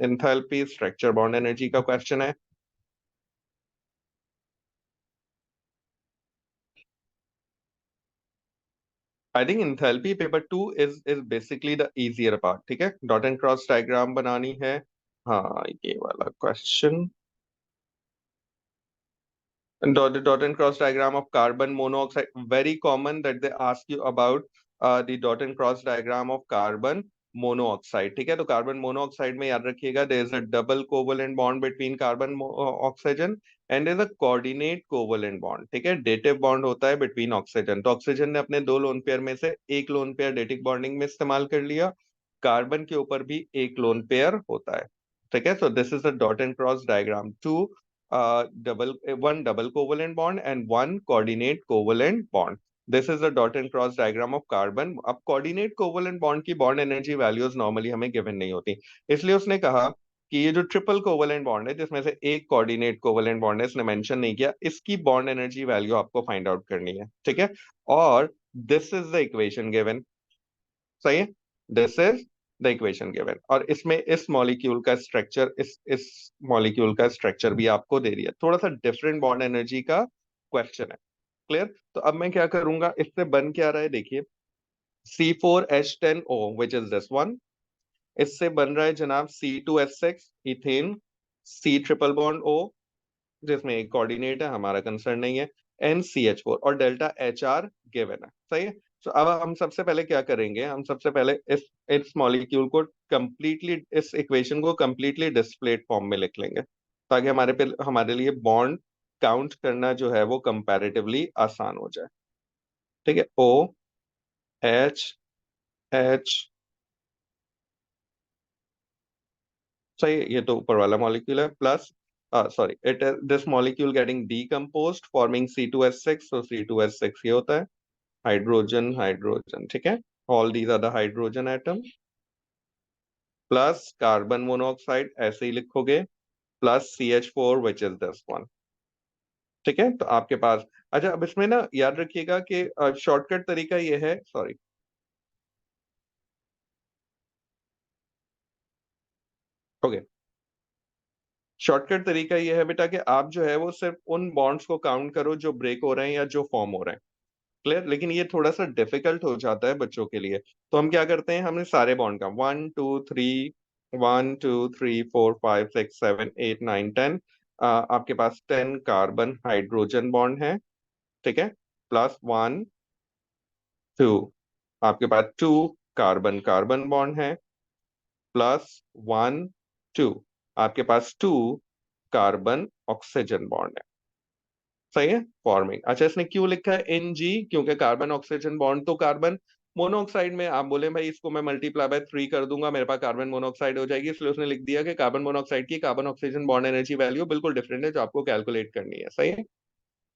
enthalpy. Structure bond energy का question है. I think enthalpy paper 2 is basically the easier part. ठीक है, डॉट एंड क्रॉस डायग्राम बनानी है. हाँ, ये वाला question, dot and cross diagram of carbon monoxide. Very common that they ask you about the dot and cross diagram of carbon monoxide. ठीक है, तो कार्बन मोनोऑक्साइड में याद रखिएगा there is a double covalent bond between carbon oxygen and there is a coordinate covalent bond. ठीक है, dative bond होता है between ऑक्सीजन. तो ऑक्सीजन ने अपने 2 लोन पेयर में से एक लोन पेयर डेटिक बॉन्डिंग में इस्तेमाल कर लिया. कार्बन के ऊपर भी एक लोन पेयर होता है. ठीक है, so this is a dot and cross diagram. One double covalent bond and one coordinate covalent bond. This is the dot and cross diagram of carbon. अब coordinate covalent bond की bond energy values normally हमें given नहीं होती, इसलिए उसने कहा कि ये जो ट्रिपल कोवलेंट बॉन्ड है जिसमें से एक कोऑर्डिनेट कोवलेंट बॉन्ड है, इसने मेंशन नहीं किया, इसकी बॉन्ड एनर्जी वैल्यू आपको फाइंड आउट करनी है. ठीक है, और this is the equation given. सही है, this is the equation given. और इसमें इस मॉलिक्यूल का स्ट्रक्चर, इस मॉलिक्यूल का स्ट्रक्चर भी आपको दे दिया. थोड़ा सा डिफरेंट बॉन्ड एनर्जी का क्वेश्चन है. क्लियर? तो अब मैं क्या करूंगा, इससे बन क्या रहा है देखिए, C4H10O which is this one. इससे बन रहा है जनाब C2H6 ethane, C triple bond O जिसमें एक कोऑर्डिनेट है, हमारा कंसर्न नहीं है, NCH4 और डेल्टा HR गिवन है. सही है. तो अब हम सबसे पहले क्या करेंगे, हम सबसे पहले इस मॉलिक्यूल को कंप्लीटली, इस इक्वेशन को कंप्लीटली डिस्प्लेड फॉर्म में लिख लेंगे ताकि हमारे लिए बॉन्ड काउंट करना जो है वो कंपैरेटिवली आसान हो जाए. ठीक है, OH सही है, ये तो ऊपर वाला मॉलिक्यूल है, plus sorry it this molecule getting decomposed forming C2H6. तो C2H6 ये होता है हाइड्रोजन हाइड्रोजन. ठीक है, all these are the hydrogen atom, plus carbon monoxide ऐसे ही लिखोगे, plus CH4 which is this one. ठीक है, तो आपके पास, अच्छा अब इसमें ना याद रखिएगा कि शॉर्टकट तरीका ये है, सॉरी ओके, शॉर्टकट तरीका ये है बेटा कि आप जो है वो सिर्फ उन बॉन्ड्स को काउंट करो जो ब्रेक हो रहे हैं या जो फॉर्म हो रहे हैं. क्लियर? लेकिन ये थोड़ा सा डिफिकल्ट हो जाता है बच्चों के लिए. तो हम क्या करते हैं, हमने सारे बॉन्ड का 1 2 3 आपके पास 10 कार्बन हाइड्रोजन बॉन्ड है. ठीक है, प्लस 1 2 आपके पास 2 कार्बन कार्बन बॉन्ड है, प्लस 1 2 आपके पास 2 कार्बन ऑक्सीजन बॉन्ड है. सही है, फॉर्मिंग. अच्छा, इसने क्यों लिखा है Ng? क्योंकि कार्बन ऑक्सीजन बॉन्ड तो कार्बन मोनोऑक्साइड में, आप बोले भाई इसको मैं मल्टीप्लाई बाय 3 कर दूंगा मेरे पास कार्बन मोनोऑक्साइड हो जाएगी, इसलिए उसने लिख दिया कि कार्बन मोनोऑक्साइड की carbon oxygen bond energy value बिल्कुल डिफरेंट है जो आपको कैलकुलेट करनी है. सही है,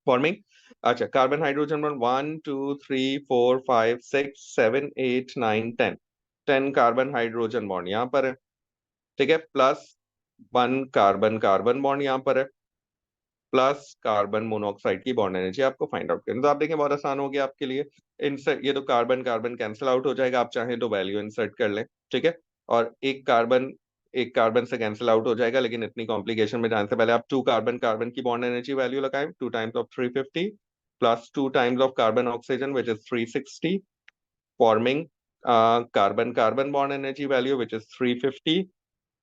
फॉर्मिंग. अच्छा, carbon hydrogen bond 1 2 3 4 5 6 7 8 9 10, 10 carbon hydrogen bond यहाँ पर है. ठीक है, प्लस 1 कार्बन कार्बन बॉन्ड यहाँ पर है, प्लस कार्बन मोनोऑक्साइड की बॉन्ड एनर्जी आपको फाइंड आउट करनी. तो आप देखें बहुत आसान हो गया आपके लिए. इंसर्ट, ये तो कार्बन कार्बन कैंसिल आउट हो जाएगा, आप चाहें तो वैल्यू इंसर्ट कर लें. ठीक है, और एक कार्बन से कैंसिल आउट हो जाएगा, लेकिन इतनी कॉम्प्लिकेशन में जाने से पहले आप 2 कार्बन कार्बन की बॉन्ड एनर्जी वैल्यू लगाएं. 2 times of 350 plus 2 times of carbon oxygen which is 360 forming carbon carbon bond energy value which is 350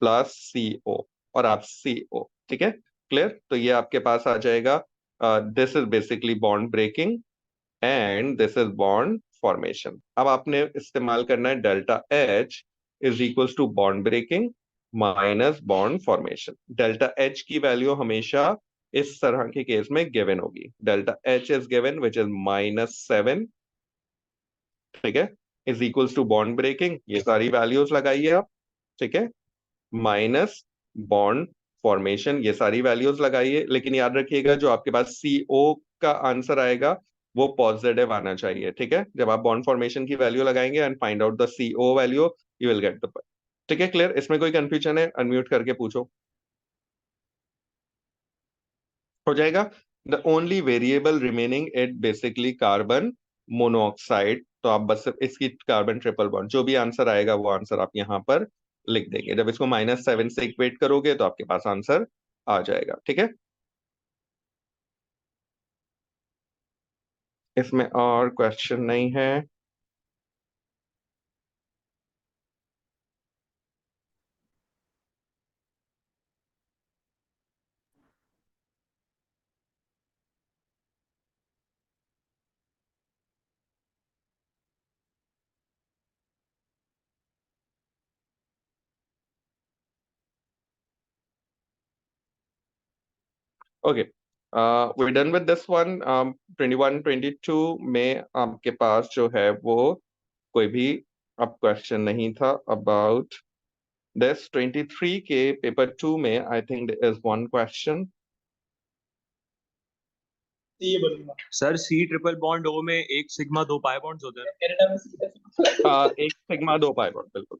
plus CO और आप CO. ठीक है, क्लियर? तो ये आपके पास आ जाएगा, this is basically bond breaking and this is bond formation. अब आपने इस्तेमाल करना है delta H is equals to bond breaking minus bond formation. Delta H की वैल्यू हमेशा इस तरह के केस में गिवन होगी। Delta H is given which is -7, ठीक है, is equals to bond breaking, ये सारी वैल्यूज लगाइए आप, ठीक है, माइनस बॉन्ड फॉर्मेशन, ये सारी वैल्यूज लगाइए। लेकिन याद रखिएगा जो आपके पास सीओ का आंसर आएगा वो पॉजिटिव आना चाहिए, ठीक है। जब आप बॉन्ड फॉर्मेशन की वैल्यू लगाएंगे and find out the CO value, you will get the, ठीक है, क्लियर। इसमें कोई कंफ्यूजन है अनम्यूट करके पूछो, हो जाएगा। The only variable remaining it basically carbon monoxide, तो आप बस सिर्फ इसकी कार्बन ट्रिपल बॉन्ड, जो भी आंसर आएगा वो आंसर आप यहाँ पर लिख देंगे। जब इसको -7 से इक्वेट करोगे तो आपके पास आंसर आ जाएगा, ठीक है। इसमें और क्वेश्चन नहीं है। Okay, we done with this one. 21 22 में आपके पास जो है वो कोई भी अब क्वेश्चन नहीं था अबाउट दिस। 23 के पेपर 2 में I think is one question. ये बोलूंगा sir, C triple bond O में एक सिग्मा दो पाई बॉन्ड्स होते हैं। कनाडा में एक सिग्मा दो पाई बॉन्ड, बिल्कुल।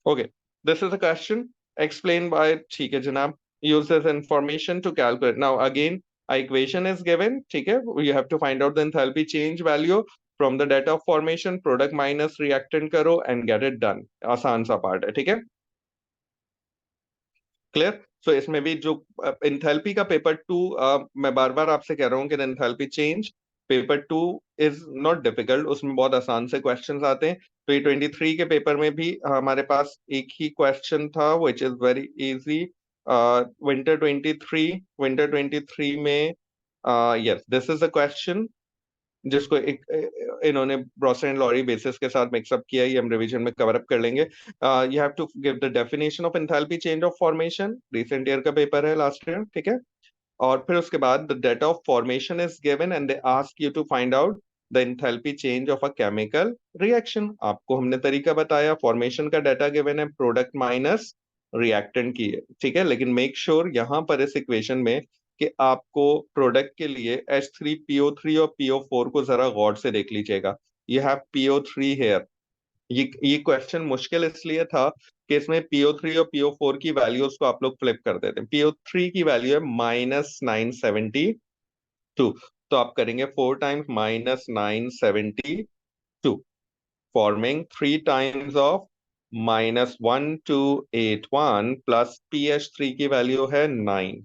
Okay, this is a question explain by, ठीक है जनाब, use this information to calculate। now again a equation is given, ठीक है, you have to find out the enthalpy change value from the data of formation, product minus reactant करो and get it done। आसान सा part है, ठीक है, clear. सो इसमें भी जो इंथैल्पी का पेपर 2, मैं बार बार आपसे कह रहा हूँ कि enthalpy change paper 2 is not difficult, उसमें बहुत आसान से क्वेश्चंस आते हैं। तो ये 23 के पेपर में भी हमारे पास एक ही क्वेश्चन था which is very easy. Winter 23 में yes this is a question जिसको एक इन्होंने ब्रॉस एंड लॉरी बेसिस के साथ मिक्सअप किया, ये हम रिवीजन में कवर अप कर लेंगे। You have to give the definition of enthalpy change of formation, recent year का पेपर है, लास्ट ईयर, ठीक है। और फिर उसके बाद the data of formation is given and they ask you to find out the enthalpy change of a chemical reaction. आपको हमने तरीका बताया, फॉर्मेशन का डाटा गिवन है, प्रोडक्ट माइनस रिएक्टेंट की है, ठीक है। लेकिन मेक श्योर यहाँ पर इस इक्वेशन में कि आपको प्रोडक्ट के लिए H3PO3 और PO4 को जरा गौर से देख लीजिएगा। You have PO3 here. ये क्वेश्चन मुश्किल इसलिए था कि इसमें PO3 और PO4 की वैल्यूज को आप लोग फ्लिप कर देते हैं। PO3 की वैल्यू है -972, तो आप करेंगे 4 times -972, forming 3 times of -1281 plus PH3 की वैल्यू है 9,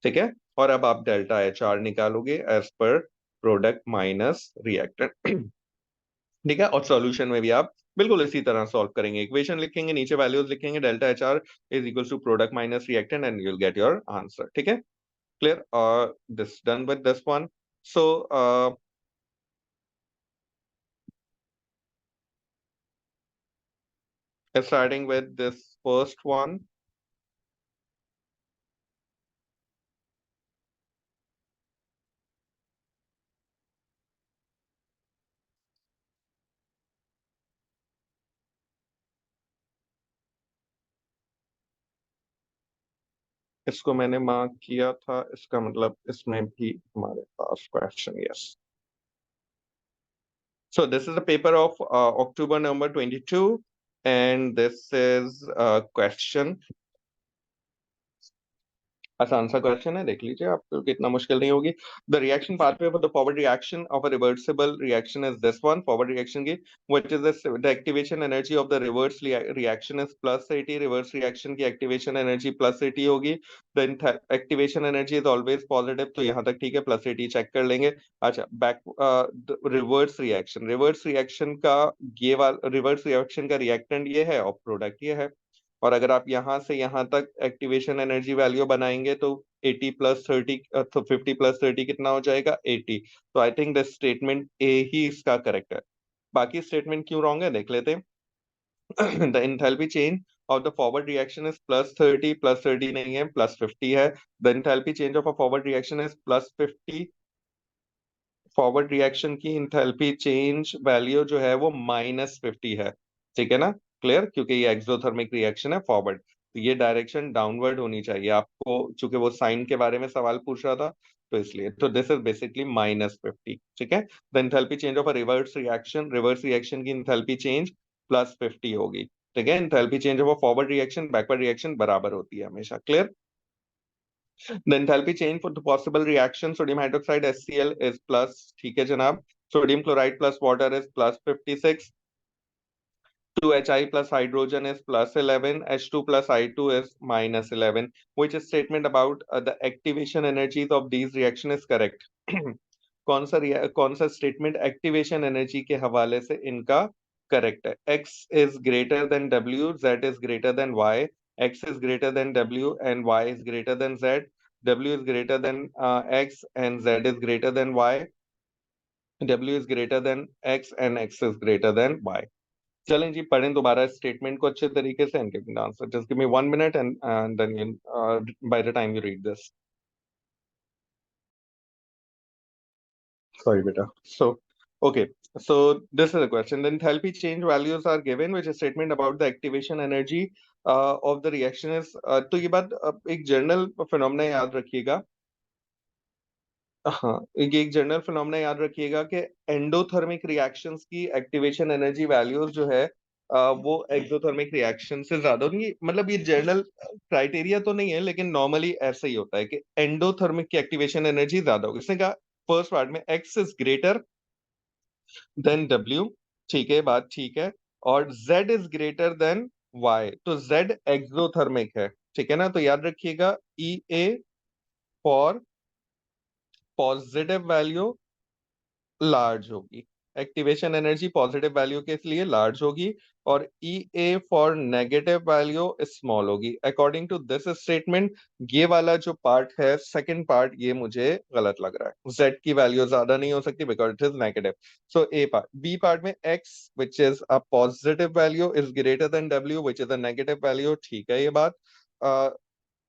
ठीक है। और अब आप डेल्टा HR निकालोगे एज पर प्रोडक्ट माइनस रिएक्टेंट, ठीक है। और सॉल्यूशन में भी आप बिल्कुल इसी तरह सॉल्व करेंगे, इक्वेशन लिखेंगे, नीचे वैल्यूज लिखेंगे, delta HR is equal to product minus reactant and you will get your answer, ठीक है, क्लियर। और this done with this one. So starting with this first one, इसको मैंने मार्क किया था, इसका मतलब इसमें भी हमारे पास question, yes. So this is a paper of October November 22 and this is a question, आसान सा क्वेश्चन है, देख लीजिए, आपको कितना मुश्किल नहीं होगी। The reaction pathway for the forward reaction of a reversible reaction is this one. Forward reaction की what is the activation energy of the reverse reaction is +80, reverse reaction की एक्टिवेशन एनर्जी +80 होगी। The activation energy is always positive, तो यहाँ तक ठीक है, +80 check कर लेंगे। अच्छा, बैक रिवर्स रिएक्शन का ये वाला रिवर्स रिएक्शन का रिएक्टेंट ये है और प्रोडक्ट ये है। और अगर आप यहाँ से यहाँ तक एक्टिवेशन एनर्जी वैल्यू बनाएंगे तो 80 + 30, तो 50 + 30 कितना हो जाएगा, 80। तो I think the statement A ही इसका करेक्ट है। बाकी स्टेटमेंट क्यों रॉन्ग है देख लेते हैं। The enthalpy change of the forward reaction is +30, +30 नहीं है, +50 है। The enthalpy change of a forward reaction is +50, forward reaction की इंथैल्पी चेंज वैल्यू जो है वो -50 है, ठीक है ना। क्लियर, क्योंकि ये एक्सोथर्मिक रिएक्शन है फॉरवर्ड, तो ये डायरेक्शन डाउनवर्ड होनी चाहिए आपको, चूंकि वो साइन के बारे में सवाल पूछ रहा था, तो इसलिए तो दिस इज बेसिकली -50, ठीक है। The enthalpy change of a reverse reaction की इंथैल्पी चेंज +50 होगी, ठीक है। Enthalpy change of a forward reaction backward reaction बराबर होती है हमेशा। Clear. The enthalpy change for the possible reaction sodium hydroxide HCl is plus, ठीक है जनाब। Sodium chloride plus water is +56. 2Hi plus hydrogen is +11. H2 plus I2 is -11. Which statement about the activation energies of these reaction is correct? कौन सा statement activation energy के हवाले से इनका correct है? X is greater than W, Z is greater than Y, X is greater than W and Y is greater than Z, W is greater than X and Z is greater than Y, W is greater than X and X is greater than Y। चलें जी, पढ़ें दोबारा statement को अच्छे तरीके से and give me the answer. Just give me 1 minute and then you by the time you read this। Sorry, beta. So, okay. So this is the question. The enthalpy change values are given, which is statement about the activation energy of the reaction is। तो ये बात एक general phenomena याद रखिएगा। हाँ, ये एक general phenomena याद रखिएगा कि एंडोथर्मिक रिएक्शंस की एक्टिवेशन एनर्जी वैल्यूज जो है वो एक्सोथर्मिक रिएक्शन से ज्यादा होंगी। मतलब ये जनरल क्राइटेरिया तो नहीं है, लेकिन नॉर्मली ऐसा ही होता है कि एंडोथर्मिक की एक्टिवेशन एनर्जी ज्यादा होगी। इसने कहा फर्स्ट पार्ट में X is greater than W, ठीक है, बात ठीक है। और z is greater than y, तो z एक्सोथर्मिक है, ठीक है ना। तो याद रखिएगा E A for positive value large होगी, एक्टिवेशन एनर्जी पॉजिटिव वैल्यू के लिए लार्ज होगी, और E A for negative value small होगी। अकॉर्डिंग टू दिस स्टेटमेंट ये वाला जो पार्ट है, सेकंड पार्ट, ये मुझे गलत लग रहा है। z की वैल्यू ज्यादा नहीं हो सकती because it is negative. So A part, B part में x which is a positive value is greater than w which is a negative value, ठीक है ये बात।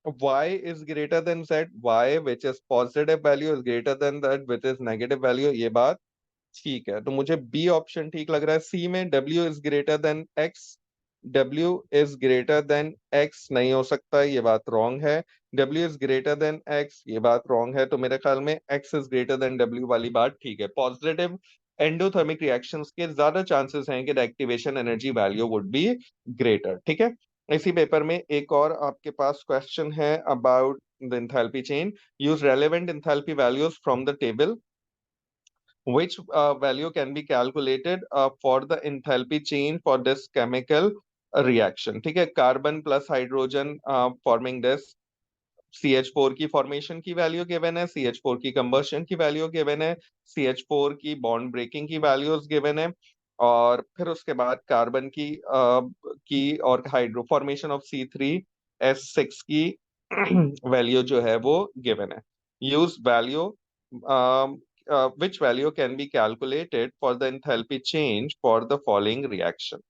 y is greater than z, y which is positive value is greater than that which is negative value, ये बात ठीक है। तो मुझे बी ऑप्शन ठीक लग रहा है। सी में W is greater then x, W is greater then x नहीं हो सकता, ये बात रॉन्ग है। W is greater then x, ये बात रॉन्ग है। तो मेरे ख्याल में X is greater than W वाली बात ठीक है। पॉजिटिव एंडोथर्मिक रिएक्शंस के ज्यादा चांसेस हैं कि the activation energy value would be greater, ठीक है। इसी पेपर में एक और आपके पास क्वेश्चन है about the enthalpy chain. Use relevant enthalpy values from the table, which value can be calculated for the enthalpy change for this chemical reaction, ठीक है। Carbon plus hydrogen forming this, CH4 की formation की value given है, CH4 की combustion की value given है, CH4 की bond breaking की वैल्यूज गिवन है, और फिर उसके बाद कार्बन की और हाइड्रो फॉर्मेशन ऑफ C3S6 की वैल्यू जो है वो गिवन है। Use value which value can be calculated for the enthalpy change for the following reaction।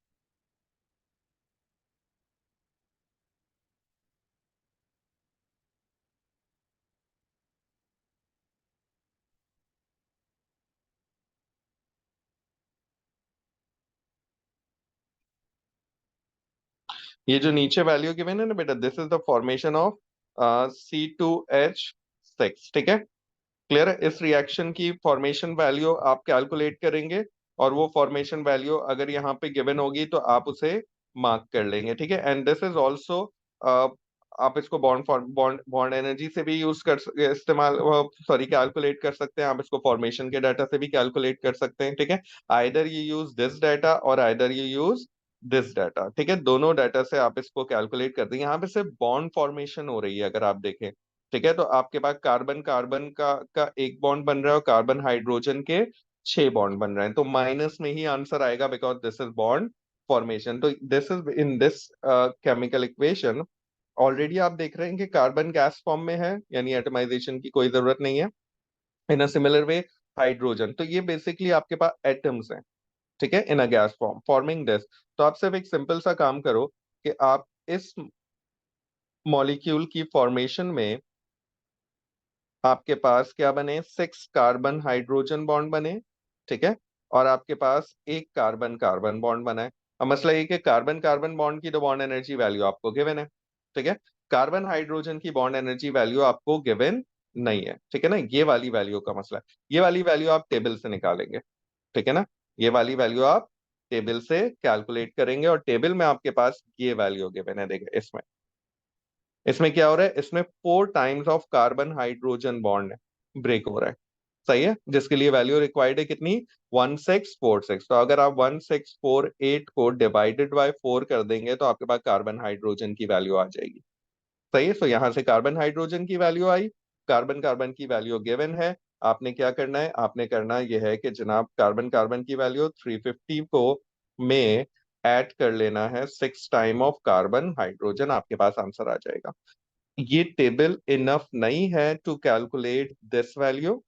ये जो नीचे वैल्यू गिवन है ना बेटा, this is the formation of C2H6, ठीक है। क्लियर है। इस रिएक्शन की फॉर्मेशन वैल्यू आप कैलकुलेट करेंगे, और वो फॉर्मेशन वैल्यू अगर यहाँ पे गिवन होगी तो आप उसे मार्क कर लेंगे, ठीक है। एंड दिस इज ऑल्सो, आप इसको बॉन्ड बॉन्ड एनर्जी से भी यूज कर इस्तेमाल, सॉरी, कैलकुलेट कर सकते हैं। आप इसको फॉर्मेशन के डाटा से भी कैलकुलेट कर सकते हैं, ठीक है। Either you use this data और either you use this data, ठीक है। दोनों डाटा से आप इसको कैलकुलेट कर देंगे। यहाँ पे सिर्फ बॉन्ड फॉर्मेशन हो रही है अगर आप देखें, ठीक है। तो आपके पास कार्बन कार्बन का एक बॉन्ड बन रहा है और कार्बन हाइड्रोजन के 6 बॉन्ड बन रहे हैं, तो माइनस में ही आंसर आएगा because this is bond formation. तो this is in this chemical equation already आप देख रहे हैं कि कार्बन गैस फॉर्म में है, यानी एटमाइजेशन की कोई जरूरत नहीं है। In a similar way hydrogen, तो ये बेसिकली आपके पास एटम्स हैं, ठीक है, in a gas form forming this. तो आप सिर्फ एक सिंपल सा काम करो कि आप इस मॉलिक्यूल की फॉर्मेशन में आपके पास क्या बने, 6 कार्बन हाइड्रोजन बॉन्ड बने, ठीक है, और आपके पास एक कार्बन कार्बन बॉन्ड बना है। अब मसला ये कि कार्बन कार्बन बॉन्ड की तो बॉन्ड एनर्जी वैल्यू आपको गिवन है, ठीक है, कार्बन हाइड्रोजन की बॉन्ड एनर्जी वैल्यू आपको गिवन नहीं है, ठीक है ना, ये वाली वैल्यू का मसला है। ये वाली वैल्यू आप टेबल से निकालेंगे, ठीक है ना, ये वाली वैल्यू आप टेबल से कैलकुलेट करेंगे, और टेबल में आपके पास ये वैल्यू गिवन है, देखिए इसमें, इसमें क्या हो रहा है, इसमें 4 times of carbon hydrogen bond break हो रहा है, सही है, जिसके लिए वैल्यू रिक्वायर्ड है कितनी, 1646। तो अगर आप 1648 को डिवाइडेड बाय 4 कर देंगे तो आपके पास कार्बन हाइड्रोजन की वैल्यू आ जाएगी, सही है। तो यहां से कार्बन हाइड्रोजन की वैल्यू आई, कार्बन कार्बन की वैल्यू गिवन है। आपने क्या करना है, आपने करना यह है कि जनाब कार्बन कार्बन की वैल्यू 350 को में ऐड कर लेना है 6 टाइम ऑफ कार्बन हाइड्रोजन, आपके पास आंसर आ जाएगा। ये टेबल इनफ नहीं है टू कैलकुलेट दिस वैल्यू,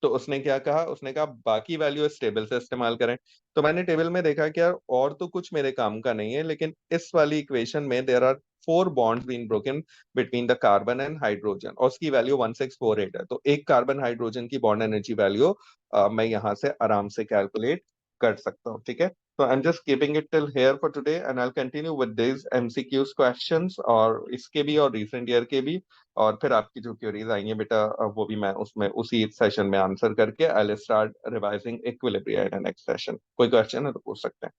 तो उसने क्या कहा, उसने कहा बाकी वैल्यू इस टेबल से इस्तेमाल करें। तो मैंने टेबल में देखा कि यार और तो कुछ मेरे काम का नहीं है, लेकिन इस वाली इक्वेशन में there are 4 bonds been broken between the carbon and hydrogen, और उसकी वैल्यू 1648 है। तो एक कार्बन हाइड्रोजन की बॉन्ड एनर्जी वैल्यू मैं यहाँ से आराम से कैलकुलेट कर सकता हूँ, ठीक है। तो आई am just keeping it till here for today, and I continue with this MCQs questions, और इसके भी और रिसेंट ईयर के भी, और फिर आपकी जो क्वेरीज आएंगी बेटा वो भी मैं उसमें उसी सेशन में आंसर करके I will start revising equilibria in next session. कोई क्वेश्चन है तो पूछ सकते हैं।